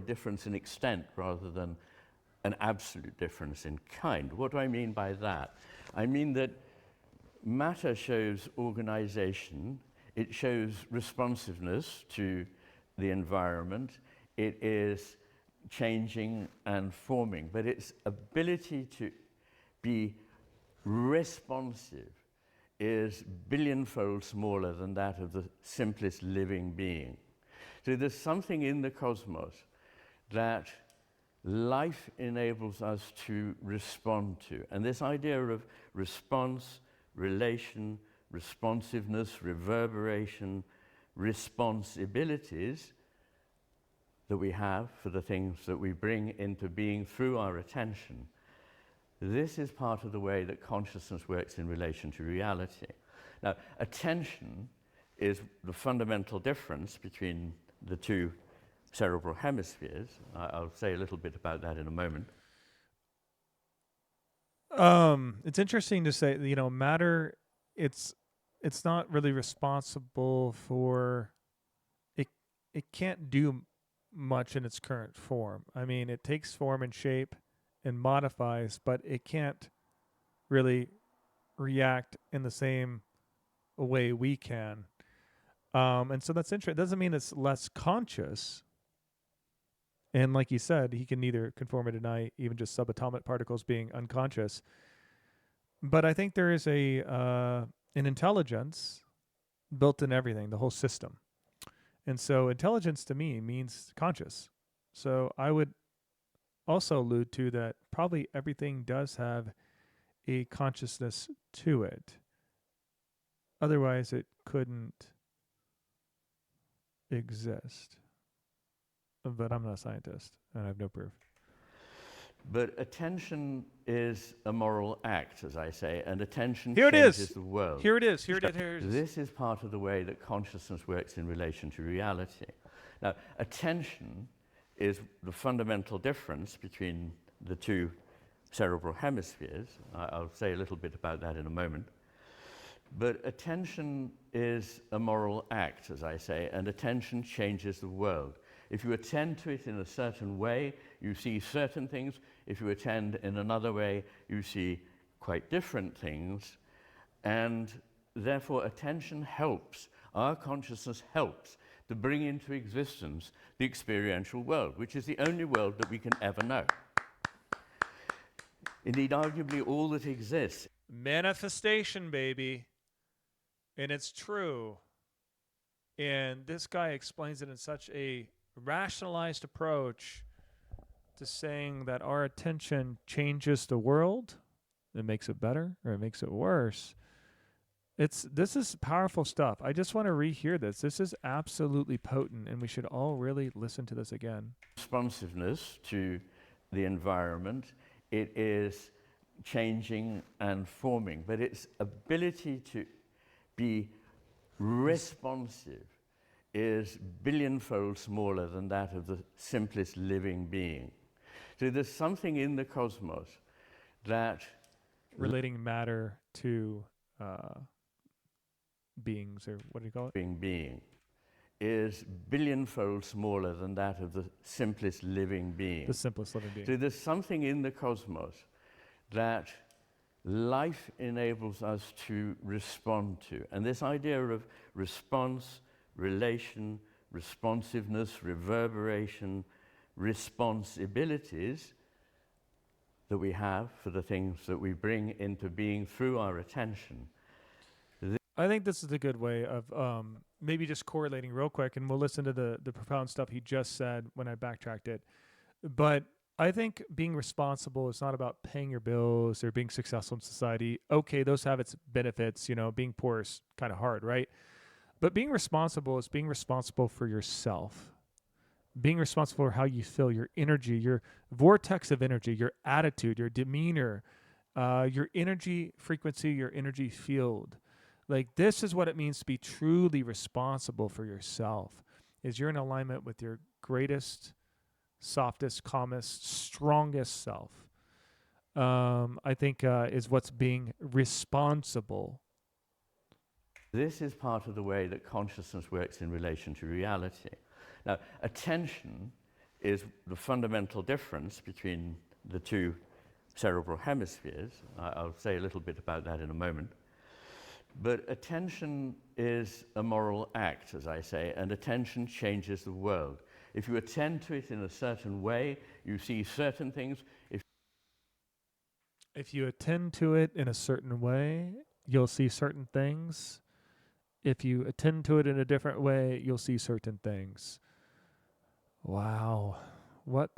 difference in extent rather than an absolute difference in kind. What do I mean by that? I mean that matter shows organization, it shows responsiveness to the environment, it is changing and forming, but its ability to be responsive is billionfold smaller than that of the simplest living being. So there's something in the cosmos that life enables us to respond to. And this idea of response, relation, responsiveness, reverberation, responsibilities that we have for the things that we bring into being through our attention, this is part of the way that consciousness works in relation to reality. Now, attention is the fundamental difference between the two cerebral hemispheres. I'll say a little bit about that in a moment. It's interesting to say, matter, it's not really responsible for it. It can't do much in its current form. I mean, it takes form and shape and modifies, but it can't really react in the same way we can. And so that's interesting. It doesn't mean it's less conscious. And like you said, he can neither confirm or deny even just subatomic particles being unconscious. But I think there is an intelligence built in everything, the whole system. And so intelligence to me means conscious. So I would also allude to that probably everything does have a consciousness to it. Otherwise, it couldn't exist. But I'm not a scientist, and I have no proof. But attention is a moral act, as I say, and attention Here changes the world. Here it is. Here it is. This is part of the way that consciousness works in relation to reality. Now, attention is the fundamental difference between the two cerebral hemispheres. I'll say a little bit about that in a moment. But attention is a moral act, as I say, and attention changes the world. If you attend to it in a certain way, you see certain things. If you attend in another way, you see quite different things. And therefore, attention helps, our consciousness helps to bring into existence the experiential world, which is the only world that we can ever know. Indeed, arguably all that exists. Manifestation, baby. And it's true. And this guy explains it in such a rationalized approach to saying that our attention changes the world. It makes it better or it makes it worse. This is powerful stuff. I just want to rehear this. This is absolutely potent, and we should all really listen to this again. Responsiveness to the environment, it is changing and forming, but its ability to be responsive is billionfold smaller than that of the simplest living being. So there's something in the cosmos that... Relating matter to beings, or what do you call it? Being. is billion-fold smaller than that of the simplest living being. The simplest living being. So there's something in the cosmos that life enables us to respond to. And this idea of response, relation, responsiveness, reverberation, responsibilities that we have for the things that we bring into being through our attention. I think this is a good way of maybe just correlating real quick, and we'll listen to the profound stuff he just said when I backtracked it. But I think being responsible is not about paying your bills or being successful in society. Okay, those have its benefits. You know, being poor is kind of hard, right? But being responsible is being responsible for yourself. Being responsible for how you feel, your energy, your vortex of energy, your attitude, your demeanor, your energy frequency, your energy field. Like, this is what it means to be truly responsible for yourself, is you're in alignment with your greatest, softest, calmest, strongest self. I think is what's being responsible. This is part of the way that consciousness works in relation to reality. Now, attention is the fundamental difference between the two cerebral hemispheres. I'll say a little bit about that in a moment. But attention is a moral act, as I say, and attention changes the world. If you attend to it in a certain way, you see certain things. If you attend to it in a certain way, you'll see certain things. If you attend to it in a different way, you'll see certain things. Wow. What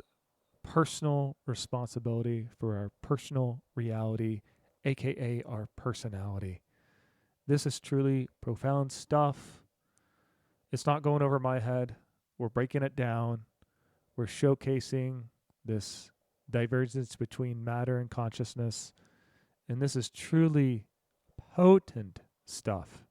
personal responsibility for our personal reality, aka our personality. This is truly profound stuff. It's not going over my head. We're breaking it down. We're showcasing this divergence between matter and consciousness. And this is truly potent stuff.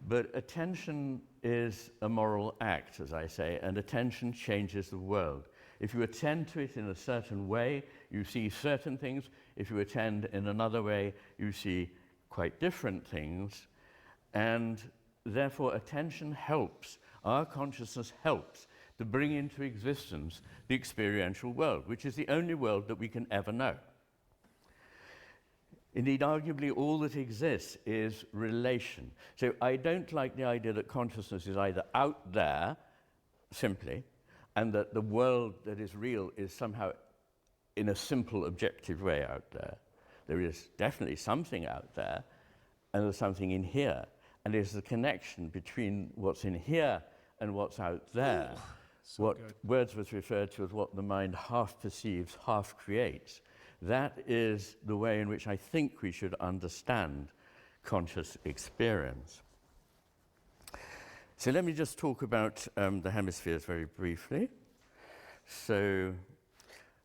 But attention is a moral act, as I say, and attention changes the world. If you attend to it in a certain way, you see certain things. If you attend in another way, you see quite different things. And therefore, attention helps, our consciousness helps to bring into existence the experiential world, which is the only world that we can ever know. Indeed, arguably, all that exists is relation. So I don't like the idea that consciousness is either out there, simply, and that the world that is real is somehow in a simple, objective way out there. There is definitely something out there, and there's something in here. And there's the connection between what's in here and what's out there. Ooh, so what good. Wordsworth referred to as what the mind half perceives, half creates. That is the way in which I think we should understand conscious experience. So let me just talk about the hemispheres very briefly. So,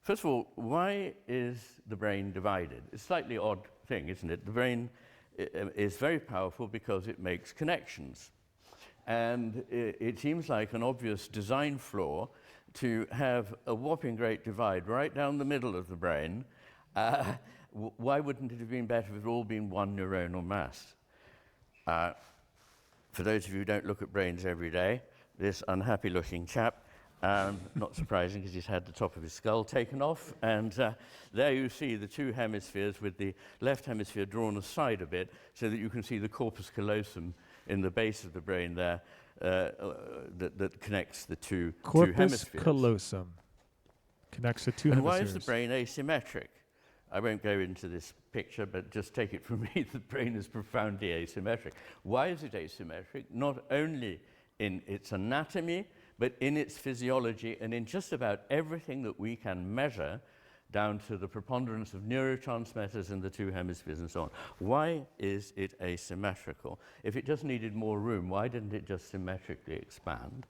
first of all, why is the brain divided? It's a slightly odd thing, isn't it? The brain is very powerful because it makes connections. And it seems like an obvious design flaw to have a whopping great divide right down the middle of the brain. Why wouldn't it have been better if it all been one neuronal mass? For those of you who don't look at brains every day, this unhappy-looking chap, not surprising because he's had the top of his skull taken off, and there you see the two hemispheres with the left hemisphere drawn aside a bit so that you can see the corpus callosum in the base of the brain there that connects the two hemispheres. Corpus callosum connects the two and hemispheres. why is the brain asymmetric? I won't go into this picture, but just take it from me, the brain is profoundly asymmetric. Why is it asymmetric? Not only in its anatomy, but in its physiology and in just about everything that we can measure, down to the preponderance of neurotransmitters in the two hemispheres and so on. Why is it asymmetrical? If it just needed more room, why didn't it just symmetrically expand?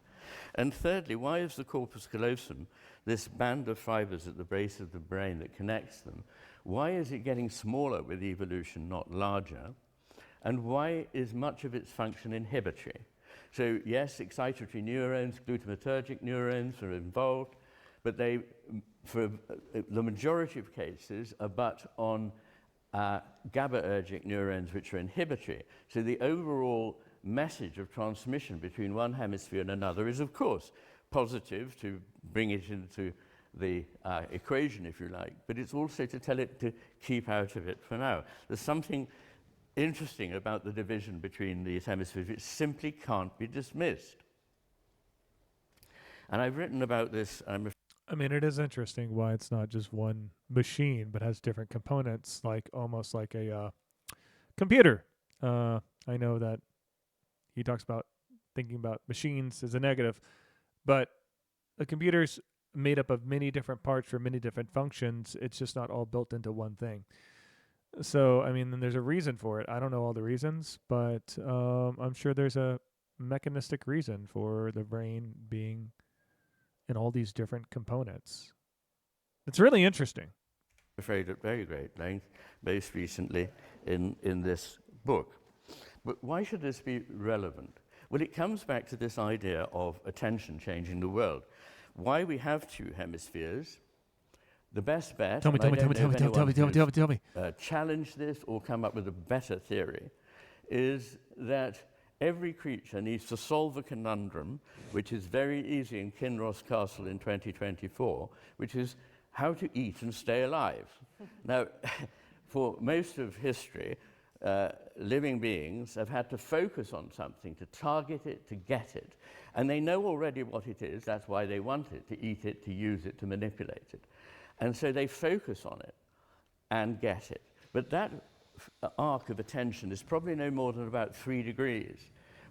And thirdly, why is the corpus callosum, this band of fibers at the base of the brain that connects them, why is it getting smaller with evolution, not larger? And why is much of its function inhibitory? So yes, excitatory neurons, glutamatergic neurons are involved, but they, for the majority of cases, are but on GABAergic neurons which are inhibitory. So the overall message of transmission between one hemisphere and another is, of course, positive, to bring it into the equation, if you like, but it's also to tell it to keep out of it for now. There's something interesting about the division between these hemispheres which simply can't be dismissed. And I've written about this. I mean, it is interesting why it's not just one machine, but has different components, like almost like a computer. I know that he talks about thinking about machines as a negative, but a computer's made up of many different parts for many different functions. It's just not all built into one thing. So, I mean, then there's a reason for it. I don't know all the reasons, but I'm sure there's a mechanistic reason for the brain being in all these different components. It's really interesting. Afraid at very great length, most recently in this book. But why should this be relevant? Well, it comes back to this idea of attention changing the world. Why we have two hemispheres, the best bet, Tell me. challenge this or come up with a better theory, is that every creature needs to solve a conundrum, which is very easy in Kinross Castle in 2024, which is how to eat and stay alive. Now, for most of history, living beings have had to focus on something, to target it, to get it. And they know already what it is. That's why they want it, to eat it, to use it, to manipulate it. And so they focus on it and get it. But that arc of attention is probably no more than about 3 degrees,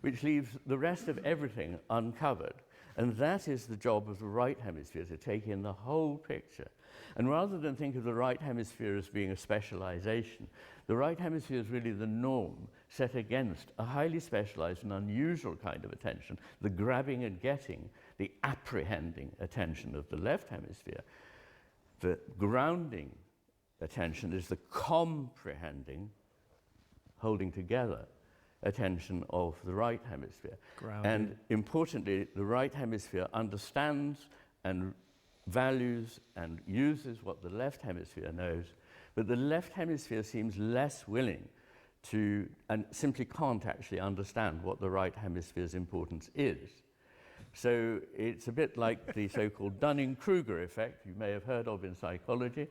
which leaves the rest of everything uncovered. And that is the job of the right hemisphere, to take in the whole picture. And rather than think of the right hemisphere as being a specialization, the right hemisphere is really the norm set against a highly specialized and unusual kind of attention, the grabbing and getting, the apprehending attention of the left hemisphere. The grounding attention is the comprehending, holding together attention of the right hemisphere. Grounded. And importantly, the right hemisphere understands and values and uses what the left hemisphere knows, but the left hemisphere seems less willing to, and simply can't actually understand what the right hemisphere's importance is. So it's a bit like the so-called Dunning-Kruger effect you may have heard of in psychology.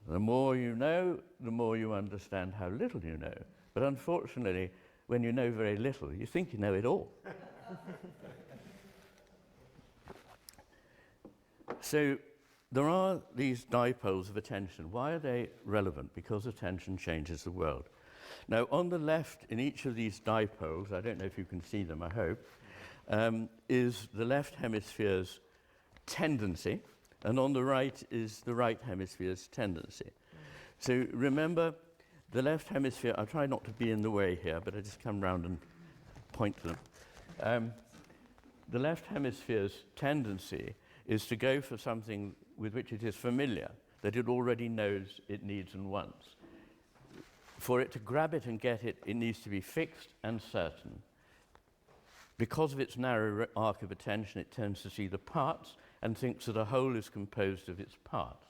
The more you know, the more you understand how little you know. But unfortunately, when you know very little, you think you know it all. So there are these dipoles of attention. Why are they relevant? Because attention changes the world. Now, on the left, in each of these dipoles, I don't know if you can see them, I hope, is the left hemisphere's tendency, and on the right is the right hemisphere's tendency. So remember, the left hemisphere, I'll try not to be in the way here, but I just come round and point to them. The left hemisphere's tendency is to go for something with which it is familiar, that it already knows it needs and wants. For it to grab it and get it, it needs to be fixed and certain. Because of its narrow arc of attention, it tends to see the parts and thinks that a whole is composed of its parts.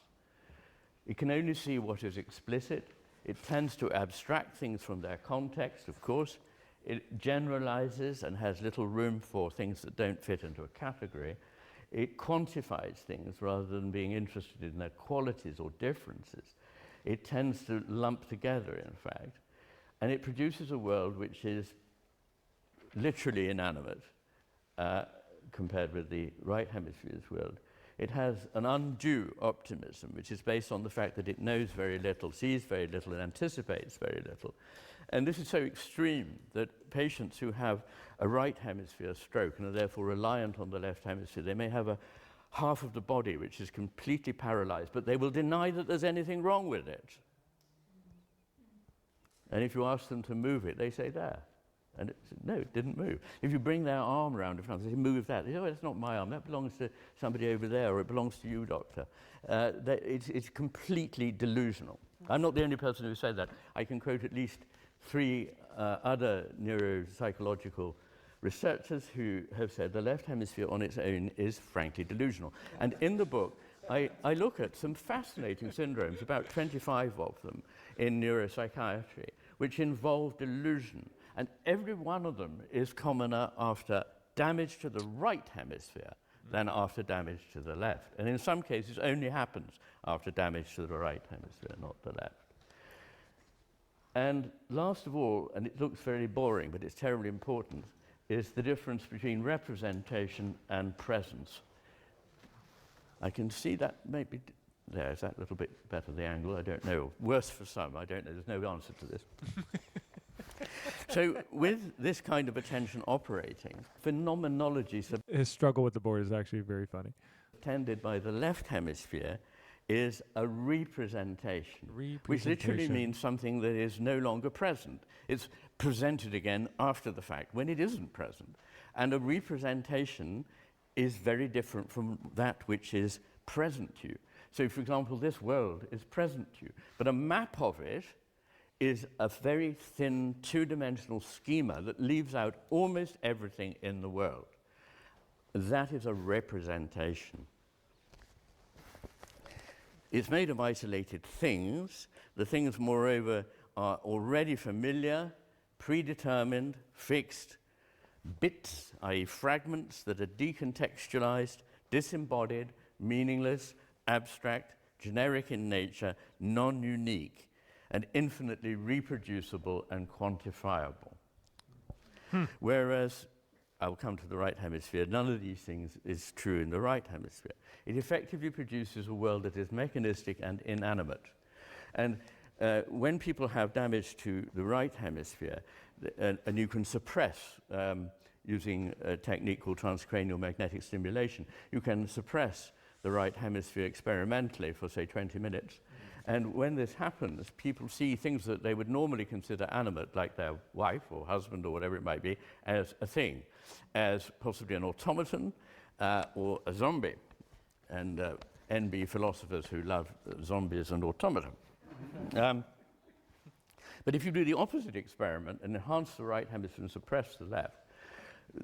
It can only see what is explicit. It tends to abstract things from their context, of course. It generalizes and has little room for things that don't fit into a category. It quantifies things rather than being interested in their qualities or differences. It tends to lump together, in fact. And it produces a world which is literally inanimate compared with the right hemisphere's world. It has an undue optimism, which is based on the fact that it knows very little, sees very little, and anticipates very little. And this is so extreme that patients who have a right hemisphere stroke and are therefore reliant on the left hemisphere, they may have a half of the body which is completely paralyzed, but they will deny that there's anything wrong with it. And if you ask them to move it, they say, there. And no, it didn't move. If you bring their arm around in front, they say, move that. They say, oh, it's not my arm. That belongs to somebody over there, or it belongs to you, doctor. It's completely delusional. I'm not the only person who said that. I can quote at least 3 other neuropsychological researchers who have said the left hemisphere on its own is frankly delusional. And in the book, I look at some fascinating syndromes, about 25 of them in neuropsychiatry, which involve delusion. And every one of them is commoner after damage to the right hemisphere than after damage to the left. And in some cases, only happens after damage to the right hemisphere, not the left. And last of all, and it looks very boring, but it's terribly important, is the difference between representation and presence. I can see that maybe there. Is that a little bit better, the angle? I don't know. Worse for some. I don't know. There's no answer to this. So with this kind of attention operating, phenomenology His struggle with the board is actually very funny. subtended by the left hemisphere is a representation, which literally means something that is no longer present. It's presented again after the fact, when it isn't present. And a representation is very different from that which is present to you. So, for example, this world is present to you, but a map of it is a very thin two-dimensional schema that leaves out almost everything in the world. That is a representation. It's made of isolated things. The things, moreover, are already familiar, predetermined, fixed, bits, i.e. fragments that are decontextualized, disembodied, meaningless, abstract, generic in nature, non-unique, and infinitely reproducible and quantifiable. Whereas, I'll come to the right hemisphere, none of these things is true in the right hemisphere. It effectively produces a world that is mechanistic and inanimate. And when people have damage to the right hemisphere, and you can suppress, using a technique called transcranial magnetic stimulation, you can suppress the right hemisphere experimentally for, say, 20 minutes. And when this happens, people see things that they would normally consider animate, like their wife or husband or whatever it might be, as a thing, as possibly an automaton or a zombie. And NB philosophers who love zombies and automata. But if you do the opposite experiment and enhance the right hemisphere and suppress the left,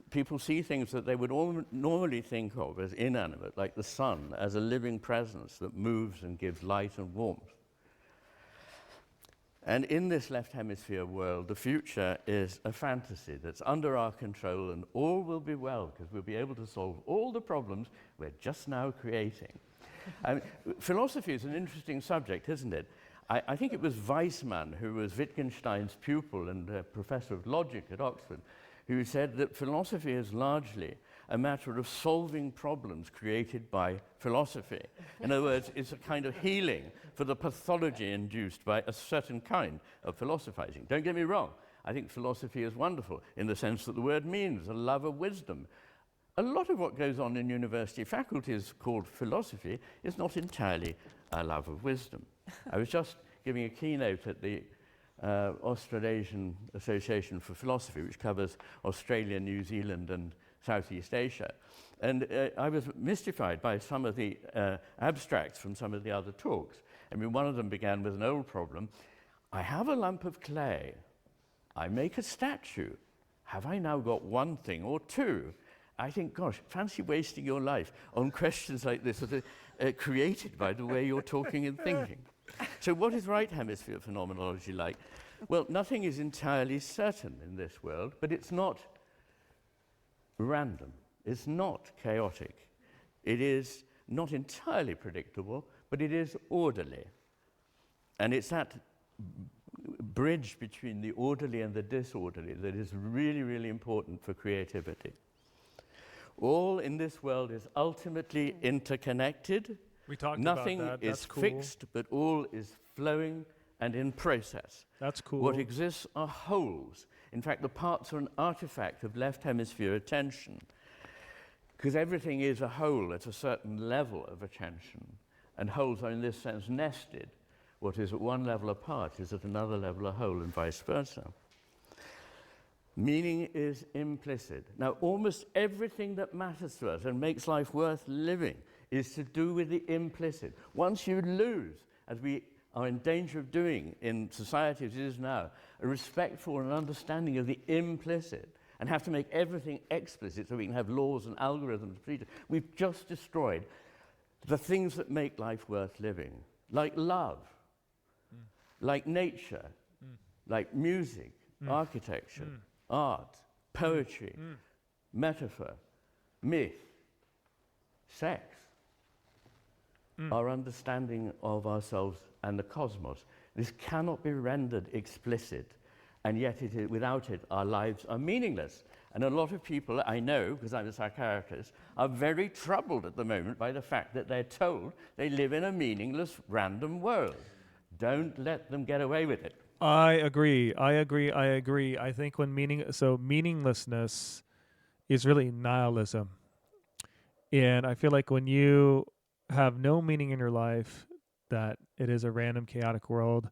people see things that they would normally think of as inanimate, like the sun, as a living presence that moves and gives light and warmth. And in this left hemisphere world, the future is a fantasy that's under our control, and all will be well, because we'll be able to solve all the problems we're just now creating. I mean, philosophy is an interesting subject, isn't it? I think it was Weissmann, who was Wittgenstein's pupil and professor of logic at Oxford, who said that philosophy is largely a matter of solving problems created by philosophy. In other words, it's a kind of healing for the pathology induced by a certain kind of philosophizing. Don't get me wrong, I think philosophy is wonderful in the sense that the word means a love of wisdom. A lot of what goes on in university faculties called philosophy is not entirely a love of wisdom. I was just giving a keynote at the Australasian Association for Philosophy, which covers Australia, New Zealand, and Southeast Asia. And I was mystified by some of the abstracts from some of the other talks. I mean, one of them began with an old problem. I have a lump of clay. I make a statue. Have I now got one thing or two? I think, gosh, fancy wasting your life on questions like this that are created by the way you're talking and thinking. So what is right hemisphere phenomenology like? Well, nothing is entirely certain in this world, but it's not random. It's not chaotic. It is not entirely predictable, but it is orderly. And it's that bridge between the orderly and the disorderly that is really, really important for creativity. All in this world is ultimately interconnected. We talked Nothing about that. is That's cool. fixed, but all is flowing and in process. That's cool. What exists are wholes. In fact, the parts are an artifact of left hemisphere attention, because everything is a whole at a certain level of attention, and wholes are in this sense nested. What is at one level apart is at another level a whole, and vice versa. Meaning is implicit. Now, almost everything that matters to us and makes life worth living is to do with the implicit. Once you lose, as we are in danger of doing in society as it is now, a respect for and understanding of the implicit, and have to make everything explicit so we can have laws and algorithms, we've just destroyed the things that make life worth living, like love, like nature, like music, architecture, art, poetry, metaphor, myth, sex, our understanding of ourselves and the cosmos. This cannot be rendered explicit, and yet without it, our lives are meaningless. And a lot of people I know, because I'm a psychiatrist, are very troubled at the moment by the fact that they're told they live in a meaningless, random world. Don't let them get away with it. I agree. I think when meaninglessness is really nihilism. And I feel like when you have no meaning in your life, that it is a random, chaotic world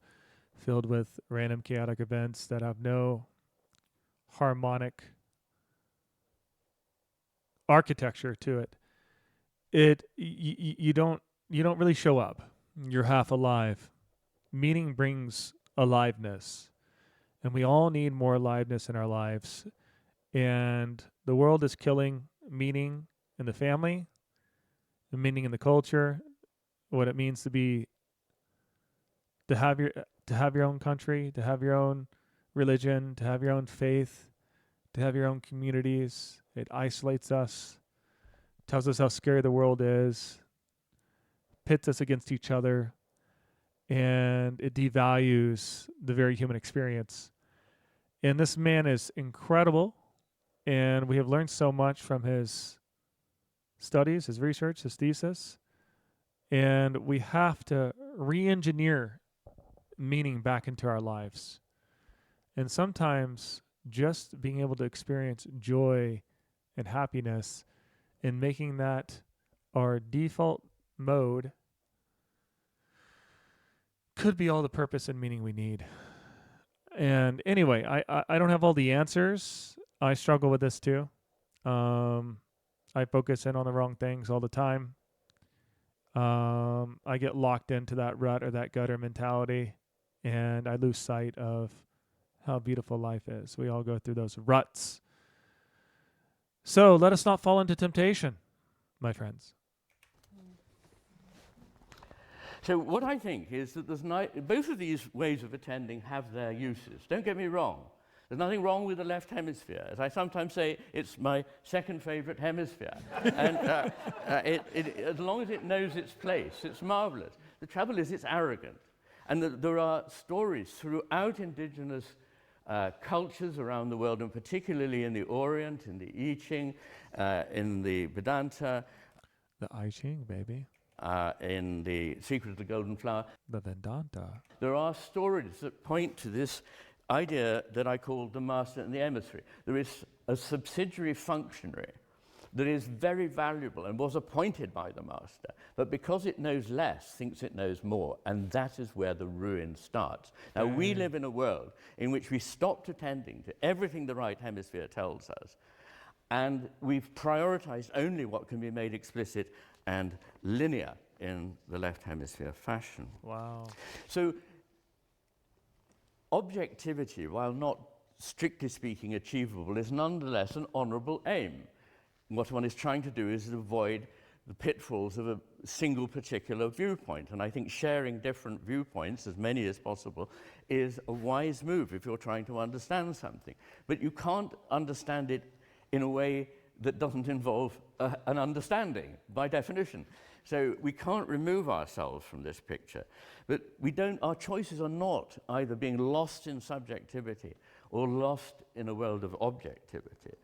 filled with random, chaotic events that have no harmonic architecture to it. You don't really show up. You're half alive. Meaning brings aliveness, and we all need more aliveness in our lives. And the world is killing meaning in the family, the meaning in the culture, what it means to have your own country, to have your own religion, to have your own faith, to have your own communities. It isolates us, tells us how scary the world is, pits us against each other, and it devalues the very human experience. And this man is incredible, and we have learned so much from his studies, his research, his thesis, and we have to re-engineer meaning back into our lives. And sometimes just being able to experience joy and happiness and making that our default mode could be all the purpose and meaning we need. And anyway, I don't have all the answers. I struggle with this too. I focus in on the wrong things all the time. I get locked into that rut or that gutter mentality, and I lose sight of how beautiful life is. We all go through those ruts. So let us not fall into temptation, my friends. So what I think is that both of these ways of attending have their uses. Don't get me wrong. There's nothing wrong with the left hemisphere. As I sometimes say, it's my second favorite hemisphere. And as long as it knows its place, it's marvelous. The trouble is it's arrogant. And there are stories throughout indigenous cultures around the world, and particularly in the Orient, in the I Ching, in the Vedanta. The I Ching, baby. In the Secret of the Golden Flower. The Vedanta. There are stories that point to this idea that I call the master and the emissary. There is a subsidiary functionary that is very valuable and was appointed by the master, but because it knows less, thinks it knows more, and that is where the ruin starts. Now, we live in a world in which we stopped attending to everything the right hemisphere tells us, and we've prioritized only what can be made explicit and linear in the left hemisphere fashion. Wow. So objectivity, while not strictly speaking achievable, is nonetheless an honorable aim. What one is trying to do is avoid the pitfalls of a single particular viewpoint. And I think sharing different viewpoints, as many as possible, is a wise move if you're trying to understand something. But you can't understand it in a way that doesn't involve an understanding, by definition. So we can't remove ourselves from this picture. But our choices are not either being lost in subjectivity or lost in a world of objectivity.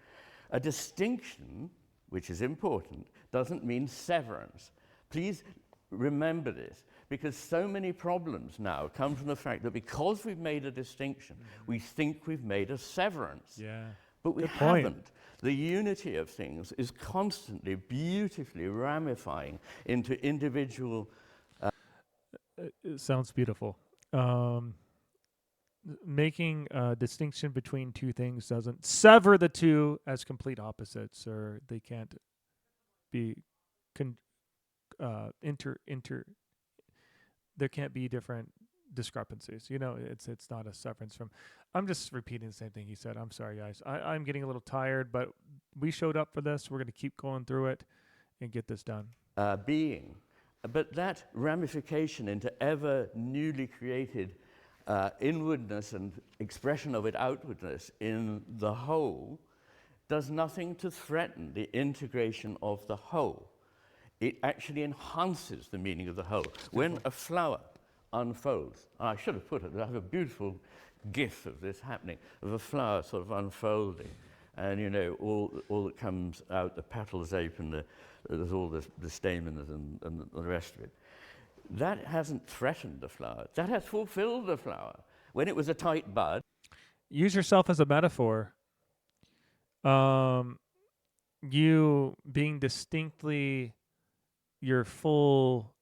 A distinction, which is important, doesn't mean severance. Please remember this, because so many problems now come from the fact that because we've made a distinction, we think we've made a severance. Yeah. But we haven't. The unity of things is constantly, beautifully ramifying into individual... It sounds beautiful. Making a distinction between two things doesn't sever the two as complete opposites, or they can't be there can't be different discrepancies. You know, it's not a severance from. I'm just repeating the same thing he said. I'm sorry, guys. I'm getting a little tired, but we showed up for this. We're going to keep going through it and get this done. Being. But that ramification into ever newly created inwardness and expression of it outwardness in the whole does nothing to threaten the integration of the whole. It actually enhances the meaning of the whole. When a flower unfolds, I should have put it, I have a beautiful gif of this happening, of a flower sort of unfolding, and you know, all that comes out, the petals open, there's all the stamens and the rest of it. That hasn't threatened the flower, that has fulfilled the flower. When it was a tight bud. Use yourself as a metaphor. You being distinctly your full,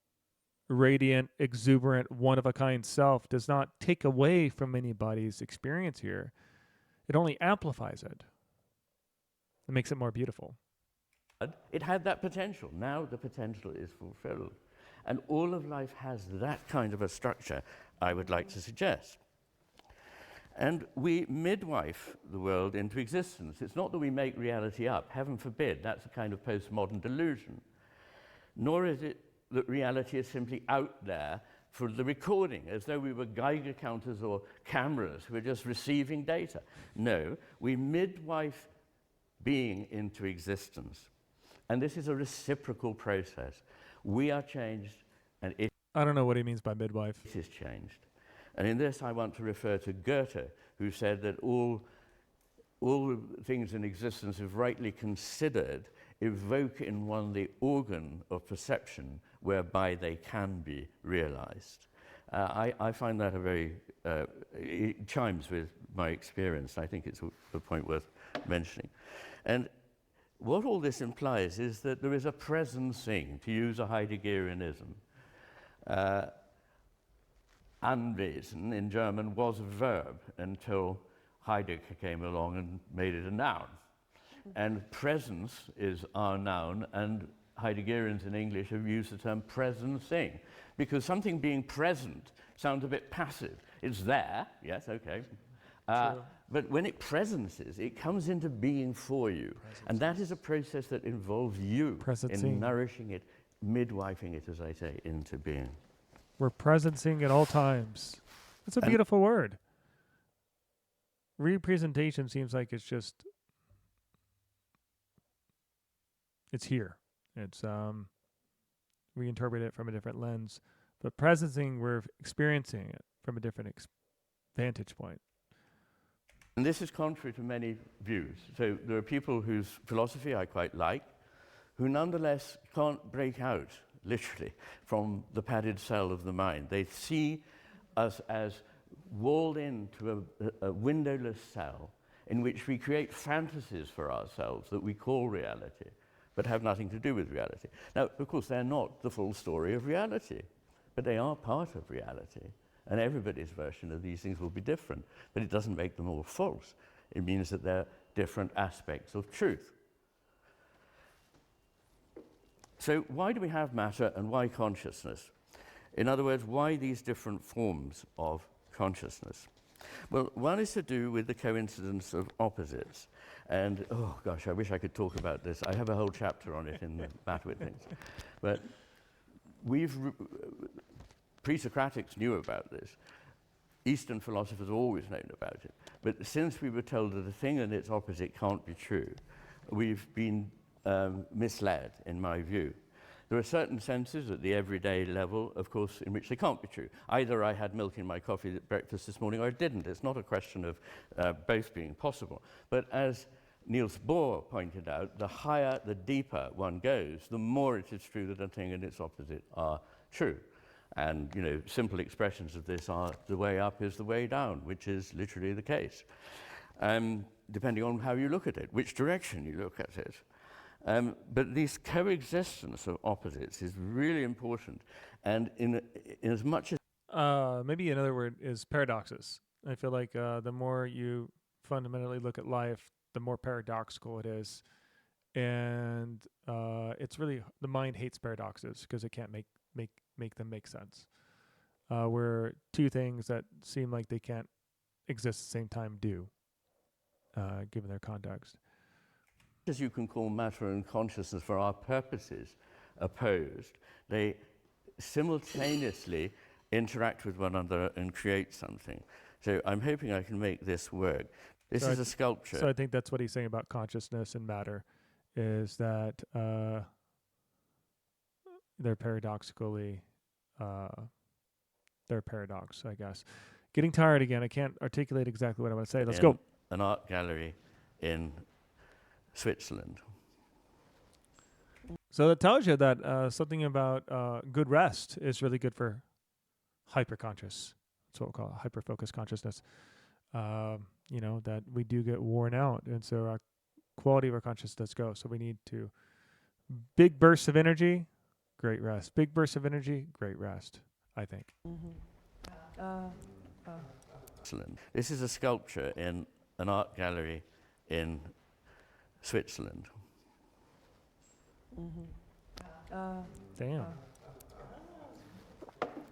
radiant, exuberant, one-of-a-kind self does not take away from anybody's experience here. It only amplifies it. It makes it more beautiful. It had that potential. Now the potential is fulfilled. And all of life has that kind of a structure, I would like to suggest. And we midwife the world into existence. It's not that we make reality up. Heaven forbid. That's a kind of postmodern delusion. Nor is it that reality is simply out there for the recording, as though we were Geiger counters or cameras who are just receiving data. No, we midwife being into existence. And this is a reciprocal process. We are changed, and it I don't know what he means by midwife. is changed. And in this, I want to refer to Goethe, who said that all things in existence, if rightly considered, evoke in one the organ of perception whereby they can be realized. I find that a very, it chimes with my experience. I think it's a point worth mentioning. And what all this implies is that there is a presencing, to use a Heideggerianism. Anwesen in German was a verb until Heidegger came along and made it a noun. And presence is our noun, and Heideggerians in English have used the term presencing, because something being present sounds a bit passive. It's there, yes, okay. But when it presences, it comes into being for you. And that is a process that involves you in nourishing it, midwifing it, as I say, into being. We're presencing at all times. That's a beautiful word. Representation seems like it's just, it's here. It's, we interpret it from a different lens. But presencing, we're experiencing it from a different vantage point. And this is contrary to many views. So there are people whose philosophy I quite like, who nonetheless can't break out, literally, from the padded cell of the mind. They see us as walled into a windowless cell in which we create fantasies for ourselves that we call reality, but have nothing to do with reality. Now, of course, they're not the full story of reality, but they are part of reality. And everybody's version of these things will be different, but it doesn't make them all false. It means that they're different aspects of truth. So why do we have matter and why consciousness? In other words, why these different forms of consciousness? Well, one is to do with the coincidence of opposites. And, oh gosh, I wish I could talk about this. I have a whole chapter on it in the Matter with Things. But pre-Socratics knew about this. Eastern philosophers always known about it. But since we were told that a thing and its opposite can't be true, we've been misled, in my view. There are certain senses at the everyday level, of course, in which they can't be true. Either I had milk in my coffee at breakfast this morning or I didn't. It's not a question of both being possible. But as Niels Bohr pointed out, the higher, the deeper one goes, the more it is true that a thing and its opposite are true. And, you know, simple expressions of this are the way up is the way down, which is literally the case, depending on how you look at it, which direction you look at it. But this coexistence of opposites is really important. And in as much as... maybe another word is paradoxes. I feel like the more you fundamentally look at life, the more paradoxical it is. And it's really, the mind hates paradoxes because it can't make them make sense. Where two things that seem like they can't exist at the same time do, given their context. As you can call matter and consciousness for our purposes opposed, they simultaneously interact with one another and create something. So I'm hoping I can make this work. This is a sculpture. So I think that's what he's saying about consciousness and matter, is that they're paradoxically, they're a paradox, I guess. Getting tired again. I can't articulate exactly what I want to say. Let's go. An art gallery in Switzerland. So that tells you that something about good rest is really good for hyperconscious. That's what we call hyper-focused consciousness. That we do get worn out, and so our quality of our consciousness does go. So we need to big bursts of energy, great rest. Big bursts of energy, great rest, I think. Excellent. This is a sculpture in an art gallery in Switzerland. Damn.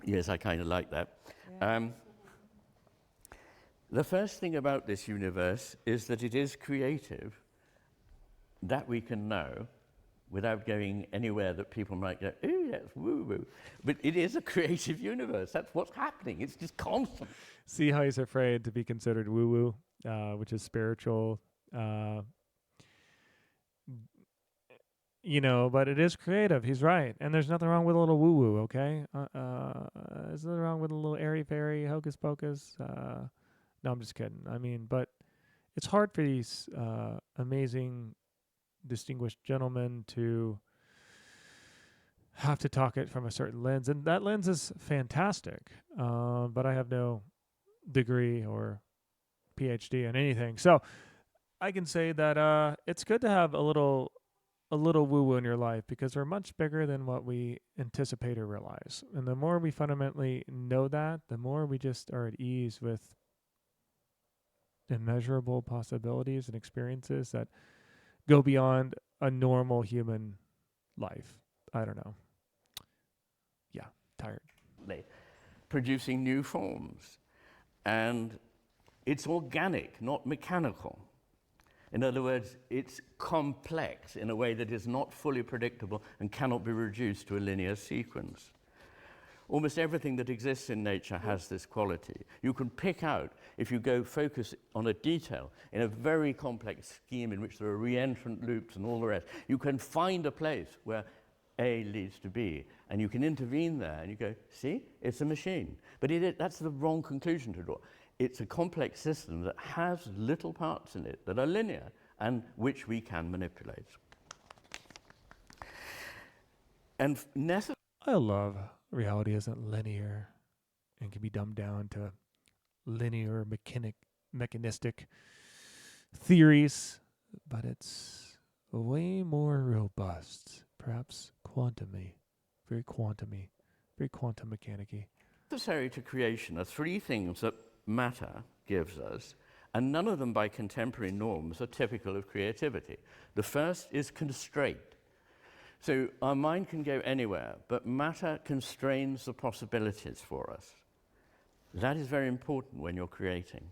Yes, I kind of like that. Yeah. The first thing about this universe is that it is creative. That we can know without going anywhere that people might go, ooh, that's woo-woo. But it is a creative universe. That's what's happening. It's just constant. See how he's afraid to be considered woo-woo, which is spiritual. But it is creative. He's right. And there's nothing wrong with a little woo-woo, okay? There's nothing wrong with a little airy-fairy, hocus-pocus. No, I'm just kidding. I mean, but it's hard for these amazing, distinguished gentlemen to have to talk it from a certain lens. And that lens is fantastic. But I have no degree or PhD in anything. So I can say that it's good to have a little woo-woo in your life, because we're much bigger than what we anticipate or realize. And the more we fundamentally know that, the more we just are at ease with immeasurable possibilities and experiences that go beyond a normal human life. I don't know. Yeah, tired. Producing new forms. And it's organic, not mechanical. In other words, it's complex in a way that is not fully predictable and cannot be reduced to a linear sequence. Almost everything that exists in nature has this quality. You can pick out, if you go focus on a detail in a very complex scheme in which there are reentrant loops and all the rest, you can find a place where A leads to B, and you can intervene there, and you go, see, it's a machine. But that's the wrong conclusion to draw. It's a complex system that has little parts in it that are linear and which we can manipulate. And I love reality isn't linear and can be dumbed down to linear mechanistic theories, but it's way more robust, perhaps quantum-y, very quantum mechanic-y. Necessary to creation are three things that matter gives us, and none of them by contemporary norms are typical of creativity. The first is constraint. So our mind can go anywhere, but matter constrains the possibilities for us. That is very important when you're creating.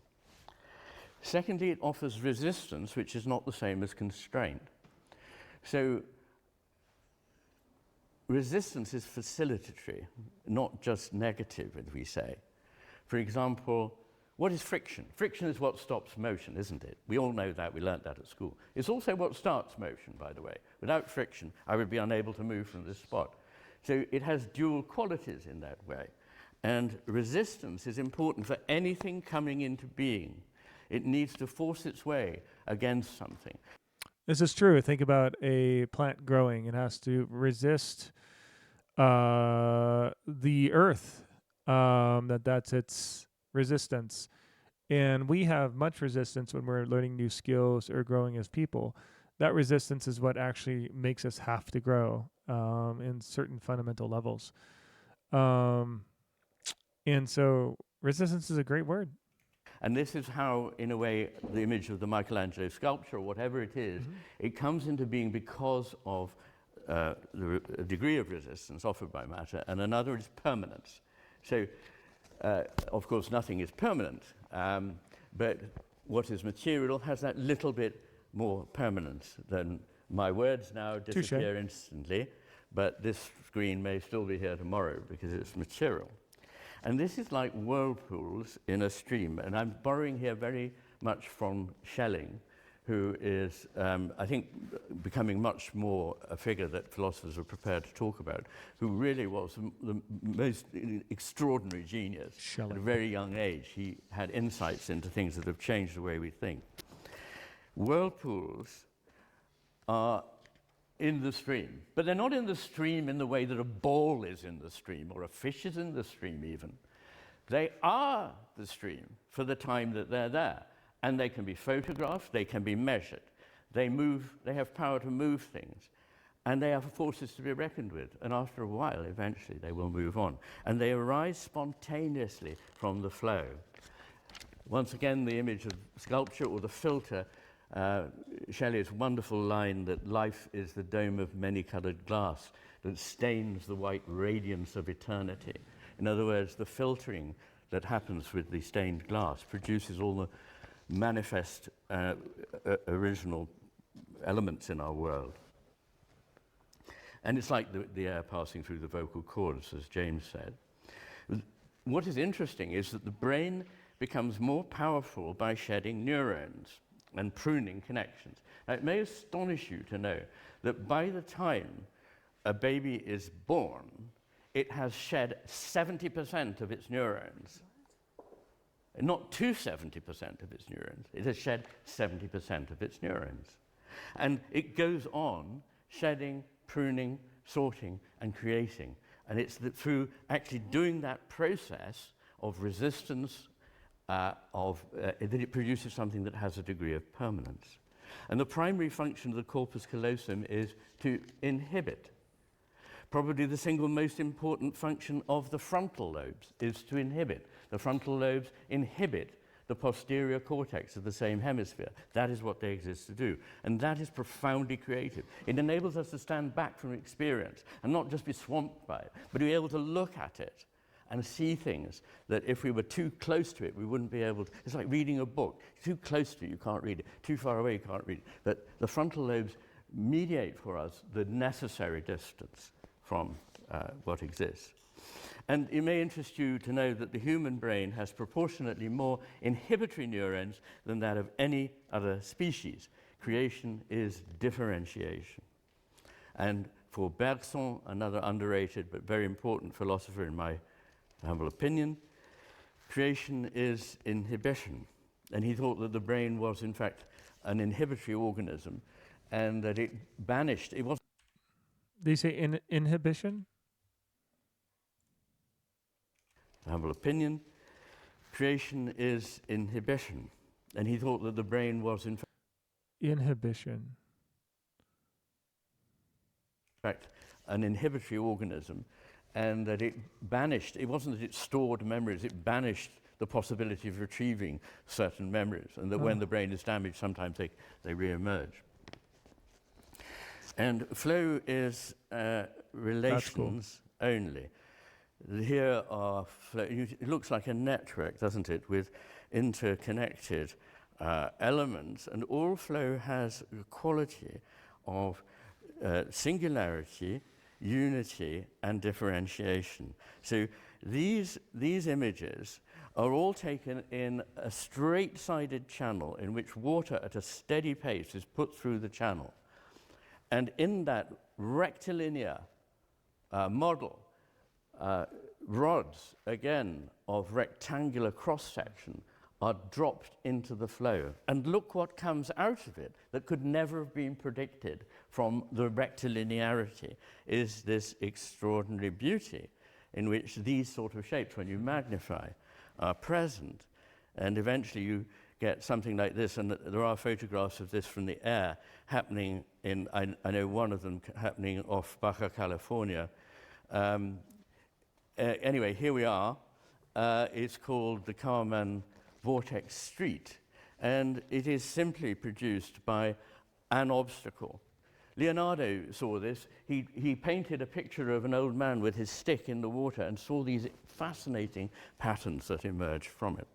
Secondly, it offers resistance, which is not the same as constraint. So resistance is facilitatory, not just negative, as we say. For example, what is friction? Friction is what stops motion, isn't it? We all know that. We learnt that at school. It's also what starts motion, by the way. Without friction, I would be unable to move from this spot. So it has dual qualities in that way. And resistance is important for anything coming into being. It needs to force its way against something. This is true. Think about a plant growing. It has to resist the earth. That's its resistance. And we have much resistance when we're learning new skills or growing as people. That resistance is what actually makes us have to grow in certain fundamental levels. And so resistance is a great word. And this is how, in a way, the image of the Michelangelo sculpture, or whatever it is, it comes into being because of the degree of resistance offered by matter, and another is permanence. So, of course, nothing is permanent, but what is material has that little bit more permanence than my words now disappear instantly, but this screen may still be here tomorrow because it's material. And this is like whirlpools in a stream. And I'm borrowing here very much from Schelling, who is, I think, becoming much more a figure that philosophers are prepared to talk about, who really was the most extraordinary genius. Schelling. At a very young age. He had insights into things that have changed the way we think. Whirlpools are in the stream, but they're not in the stream in the way that a ball is in the stream, or a fish is in the stream even. They are the stream for the time that they're there. And they can be photographed, they can be measured. They move, they have power to move things. And they are forces to be reckoned with. And after a while, eventually, they will move on. And they arise spontaneously from the flow. Once again, the image of sculpture or the filter, Shelley's wonderful line that life is the dome of many-coloured glass that stains the white radiance of eternity. In other words, the filtering that happens with the stained glass produces all the manifest original elements in our world. And it's like the air passing through the vocal cords, as James said. What is interesting is that the brain becomes more powerful by shedding neurons and pruning connections. Now, it may astonish you to know that by the time a baby is born, it has shed 70% of its neurons. Not to 70% of its neurons. It has shed 70% of its neurons. And it goes on shedding, pruning, sorting, and creating. And it's through actually doing that process of resistance that it produces something that has a degree of permanence. And the primary function of the corpus callosum is to inhibit. Probably the single most important function of the frontal lobes is to inhibit. The frontal lobes inhibit the posterior cortex of the same hemisphere. That is what they exist to do. And that is profoundly creative. It enables us to stand back from experience and not just be swamped by it, but to be able to look at it and see things that if we were too close to it, we wouldn't be able to. It's like reading a book. Too close to it, you can't read it. Too far away, you can't read it. But the frontal lobes mediate for us the necessary distance from what exists. And it may interest you to know that the human brain has proportionately more inhibitory neurons than that of any other species. Creation is differentiation. And for Bergson, another underrated but very important philosopher in my humble opinion, creation is inhibition. And he thought that the brain was in fact an inhibitory organism and that it banished, it wasn't. Did you say inhibition? Humble opinion, creation is inhibition. And he thought that the brain was in Inhibition. fact an inhibitory organism and that it banished, it wasn't that it stored memories, it banished the possibility of retrieving certain memories, and that when the brain is damaged, sometimes they re-emerge. And flow is relations only. Here are flow. It looks like a network, doesn't it, with interconnected elements, and all flow has a quality of singularity, unity, and differentiation. So these images are all taken in a straight-sided channel in which water at a steady pace is put through the channel. And in that rectilinear model, rods, again, of rectangular cross-section are dropped into the flow. And look what comes out of it that could never have been predicted from the rectilinearity, is this extraordinary beauty in which these sort of shapes, when you magnify, are present. And eventually you get something like this, and there are photographs of this from the air happening in, I know one of them happening off Baja California. Anyway, here we are. It's called the Karman Vortex Street, and it is simply produced by an obstacle. Leonardo saw this. He painted a picture of an old man with his stick in the water and saw these fascinating patterns that emerged from it.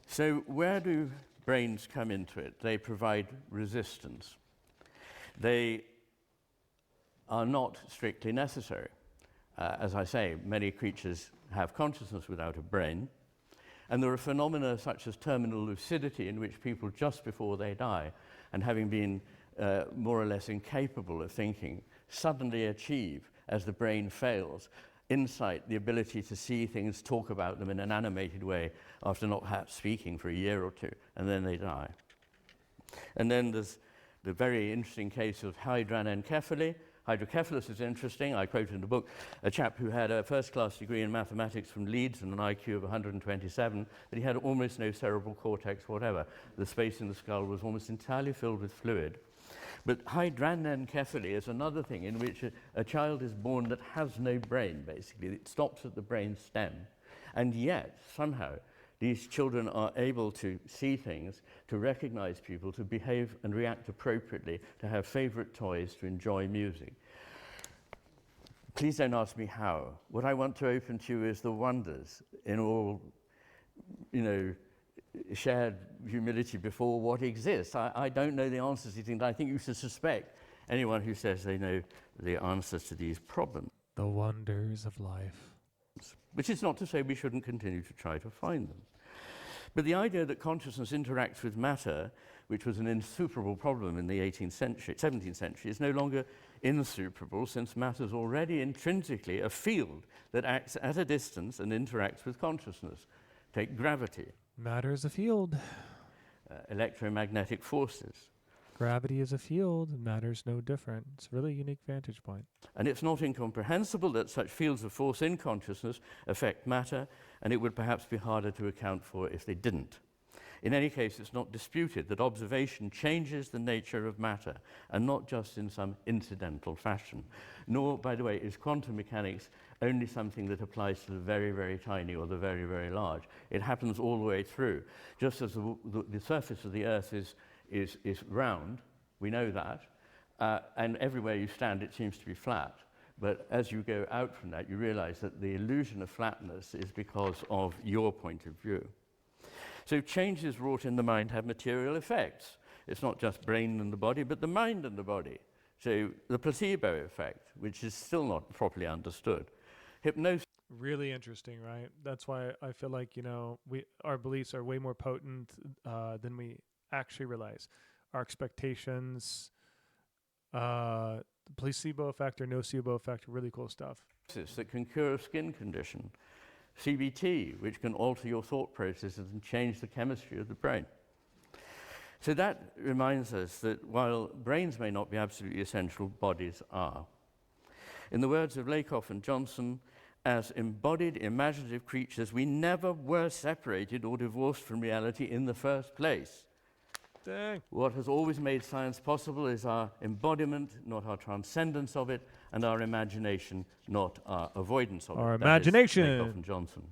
So where do brains come into it? They provide resistance. They are not strictly necessary. As I say, many creatures have consciousness without a brain. And there are phenomena such as terminal lucidity, in which people just before they die, and having been more or less incapable of thinking, suddenly achieve, as the brain fails, insight, the ability to see things, talk about them in an animated way after not perhaps speaking for a year or two, and then they die. And then there's the very interesting case of hydranencephaly. Hydrocephalus is interesting. I quote in the book a chap who had a first-class degree in mathematics from Leeds and an IQ of 127, but he had almost no cerebral cortex whatever. The space in the skull was almost entirely filled with fluid. But hydranencephaly is another thing in which a child is born that has no brain, basically. It stops at the brain stem. And yet, somehow, these children are able to see things, to recognize people, to behave and react appropriately, to have favorite toys, to enjoy music. Please don't ask me how. What I want to open to you is the wonders in all, shared humility before what exists. I don't know the answers to these things. I think you should suspect anyone who says they know the answers to these problems. The wonders of life. Which is not to say we shouldn't continue to try to find them. But the idea that consciousness interacts with matter, which was an insuperable problem in the 17th century, is no longer insuperable, since matter is already intrinsically a field that acts at a distance and interacts with consciousness. Take gravity. Matter is a field. Electromagnetic forces. Gravity is a field, matter's no different. It's a really unique vantage point. And it's not incomprehensible that such fields of force in consciousness affect matter, and it would perhaps be harder to account for if they didn't. In any case, it's not disputed that observation changes the nature of matter, and not just in some incidental fashion. Nor, by the way, is quantum mechanics only something that applies to the very, very tiny or the very, very large. It happens all the way through. Just as the surface of the Earth is round, we know that, and everywhere you stand it seems to be flat. But as you go out from that, you realize that the illusion of flatness is because of your point of view. So changes wrought in the mind have material effects. It's not just brain and the body, but the mind and the body. So the placebo effect, which is still not properly understood. Hypnosis. Really interesting, right? That's why I feel like, our beliefs are way more potent than we actually realize. Our expectations, the placebo effect or nocebo effect, really cool stuff. That can cure a skin condition. CBT, which can alter your thought processes and change the chemistry of the brain. So that reminds us that while brains may not be absolutely essential, bodies are. In the words of Lakoff and Johnson, as embodied imaginative creatures, we never were separated or divorced from reality in the first place. Dang. What has always made science possible is our embodiment, not our transcendence of it, and our imagination, not our avoidance of it. Our imagination. That is Lakoff and Johnson.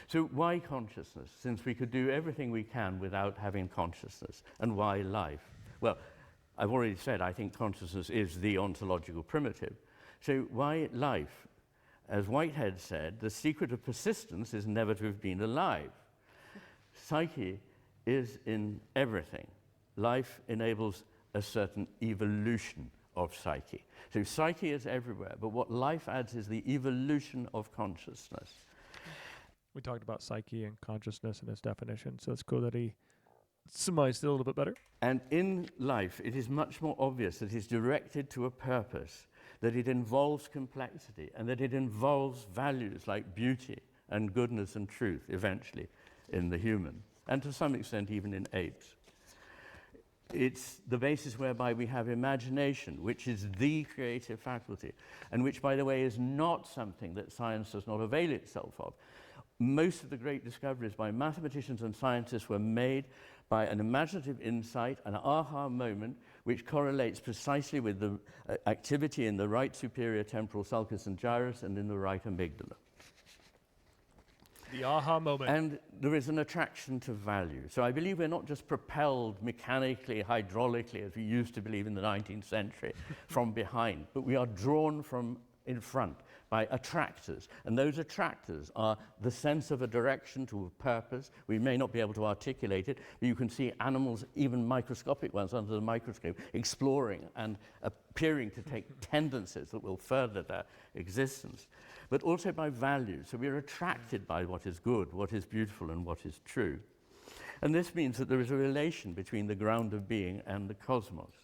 So why consciousness, since we could do everything we can without having consciousness? And why life? Well, I've already said I think consciousness is the ontological primitive. So why life? As Whitehead said, the secret of persistence is never to have been alive. Psyche is in everything. Life enables a certain evolution of psyche. So psyche is everywhere, but what life adds is the evolution of consciousness. We talked about psyche and consciousness in its definition, so it's cool that he summarized it a little bit better. And in life, it is much more obvious that it's directed to a purpose, that it involves complexity, and that it involves values like beauty and goodness and truth, eventually, in the human, and to some extent even in apes. It's the basis whereby we have imagination, which is the creative faculty, and which, by the way, is not something that science does not avail itself of. Most of the great discoveries by mathematicians and scientists were made by an imaginative insight, an aha moment, which correlates precisely with the activity in the right superior temporal sulcus and gyrus and in the right amygdala. The aha moment. And there is an attraction to value. So I believe we're not just propelled mechanically, hydraulically, as we used to believe in the 19th century, from behind, but we are drawn from in front by attractors. And those attractors are the sense of a direction to a purpose. We may not be able to articulate it, but you can see animals, even microscopic ones under the microscope, exploring and appearing to take tendencies that will further their existence. But also by values. So we are attracted by what is good, what is beautiful, and what is true. And this means that there is a relation between the ground of being and the cosmos.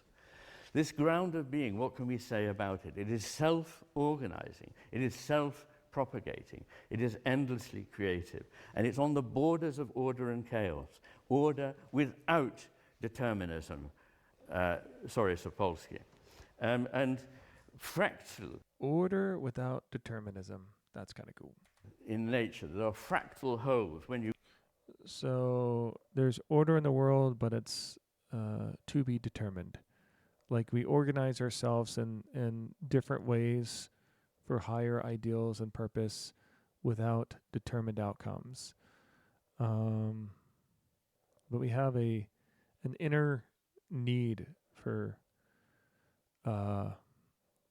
This ground of being, what can we say about it? It is self-organizing. It is self-propagating. It is endlessly creative. And it's on the borders of order and chaos. Order without determinism. Sorry, Sapolsky. And fractal. Order without determinism. That's kind of cool. In nature, there are fractal wholes. So there's order in the world, but it's to be determined. Like we organize ourselves in different ways for higher ideals and purpose without determined outcomes. But we have an inner need for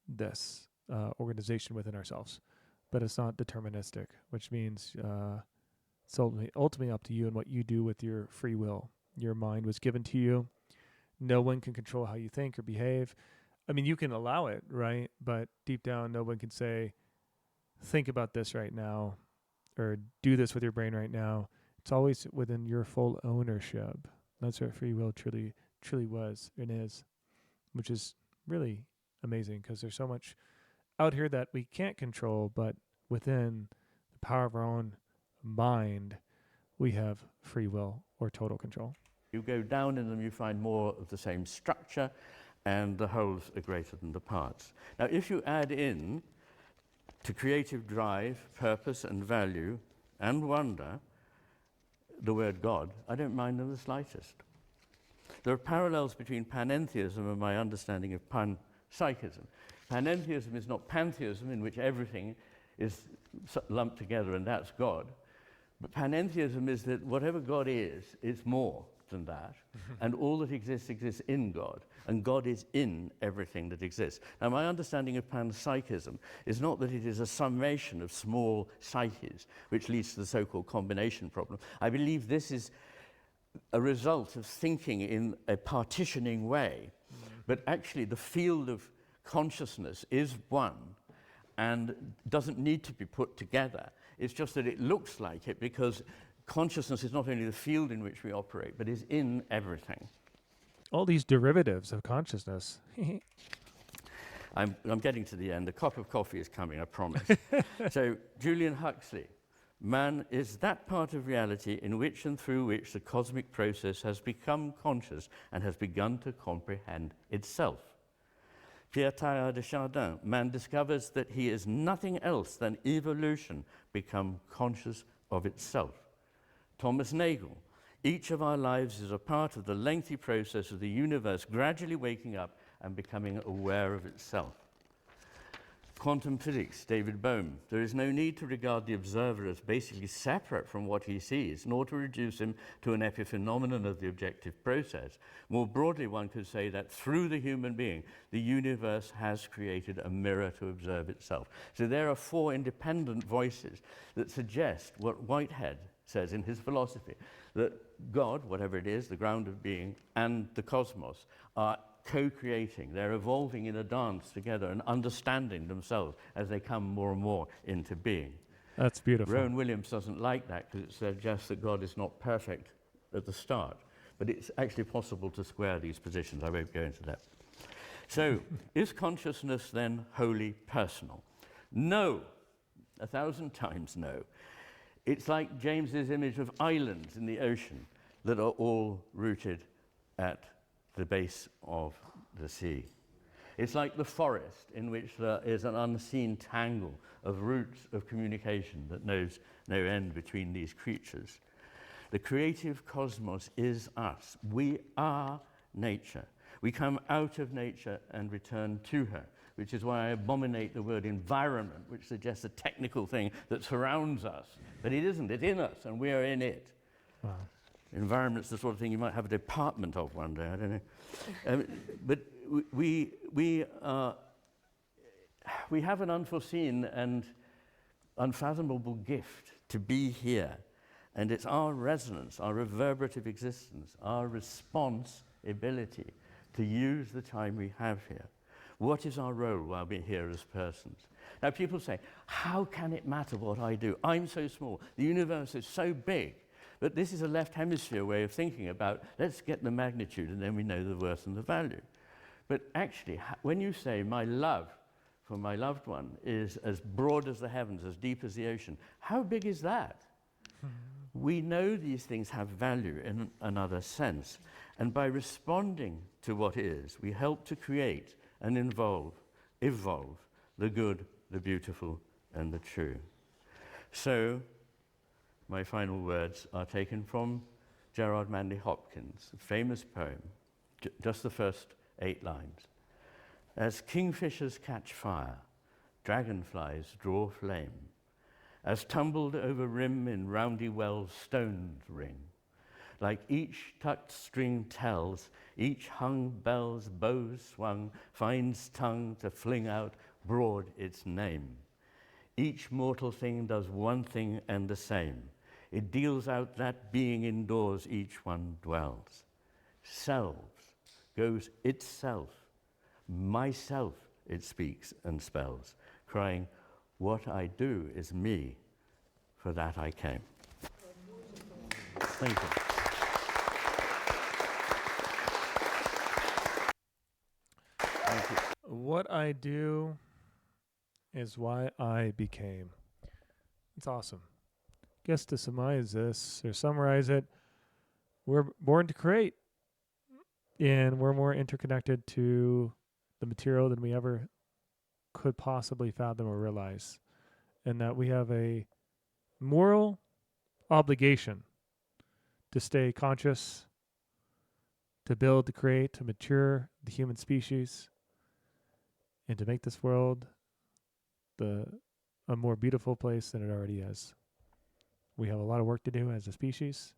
this organization within ourselves, but it's not deterministic, which means it's ultimately up to you and what you do with your free will. Your mind was given to you. No one can control how you think or behave. I mean, you can allow it, right? But deep down, no one can say, think about this right now, or do this with your brain right now. It's always within your full ownership. That's what free will truly was and is, which is really amazing because there's so much out here that we can't control, but within the power of our own mind, we have free will or total control. You go down in them, you find more of the same structure, and the wholes are greater than the parts. Now, if you add in to creative drive, purpose and value, and wonder, the word God, I don't mind them the slightest. There are parallels between panentheism and my understanding of panpsychism. Panentheism is not pantheism, in which everything is lumped together and that's God. But panentheism is that whatever God is more than that, and all that exists in God, and God is in everything that exists. Now, my understanding of panpsychism is not that it is a summation of small psyches, which leads to the so-called combination problem. I believe this is a result of thinking in a partitioning way, but actually the field of consciousness is one and doesn't need to be put together. It's just that it looks like it because consciousness is not only the field in which we operate, but is in everything. All these derivatives of consciousness. I'm getting to the end. A cup of coffee is coming, I promise. So, Julian Huxley, man is that part of reality in which and through which the cosmic process has become conscious and has begun to comprehend itself. Pierre Teilhard de Chardin, man discovers that he is nothing else than evolution become conscious of itself. Thomas Nagel, each of our lives is a part of the lengthy process of the universe gradually waking up and becoming aware of itself. Quantum physics, David Bohm, there is no need to regard the observer as basically separate from what he sees, nor to reduce him to an epiphenomenon of the objective process. More broadly, one could say that through the human being, the universe has created a mirror to observe itself. So there are four independent voices that suggest what Whitehead says in his philosophy, that God, whatever it is, the ground of being, and the cosmos are co-creating. They're evolving in a dance together and understanding themselves as they come more and more into being. That's beautiful. Rowan Williams doesn't like that because it suggests that God is not perfect at the start. But it's actually possible to square these positions. I won't go into that. So, is consciousness then wholly personal? No. 1,000 times no. It's like James's image of islands in the ocean that are all rooted at the base of the sea. It's like the forest in which there is an unseen tangle of roots of communication that knows no end between these creatures. The creative cosmos is us. We are nature. We come out of nature and return to her, which is why I abominate the word environment, which suggests a technical thing that surrounds us. But it isn't. It's in us, and we are in it. Wow. Environment's the sort of thing you might have a department of one day, I don't know. But we are we have an unforeseen and unfathomable gift to be here. And it's our resonance, our reverberative existence, our responsibility to use the time we have here. What is our role while we're here as persons? Now, people say, how can it matter what I do? I'm so small. The universe is so big. But this is a left hemisphere way of thinking about, let's get the magnitude and then we know the worth and the value. But actually, when you say my love for my loved one is as broad as the heavens, as deep as the ocean, how big is that? We know these things have value in another sense. And by responding to what is, we help to create and evolve the good, the beautiful, and the true. So, my final words are taken from Gerard Manley Hopkins' famous poem, just the first 8 lines. As kingfishers catch fire, dragonflies draw flame, as tumbled over rim in roundy wells stones ring, like each tucked string tells, each hung bell's bow swung finds tongue to fling out broad its name. Each mortal thing does one thing and the same. It deals out that being indoors each one dwells. Selves goes itself, myself it speaks and spells, crying, what I do is me, for that I came. Thank you. Thank you. What I do is why I became. It's awesome. Guess to summarize this or summarize it, we're born to create, and we're more interconnected to the material than we ever could possibly fathom or realize, and that we have a moral obligation to stay conscious, to build, to create, to mature the human species, and to make this world a more beautiful place than it already is. We have a lot of work to do as a species,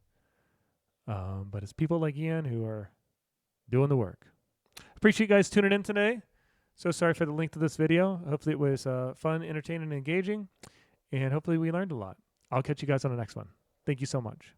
but it's people like Ian who are doing the work. Appreciate you guys tuning in today. So sorry for the length of this video. Hopefully it was fun, entertaining, and engaging, and hopefully we learned a lot. I'll catch you guys on the next one. Thank you so much.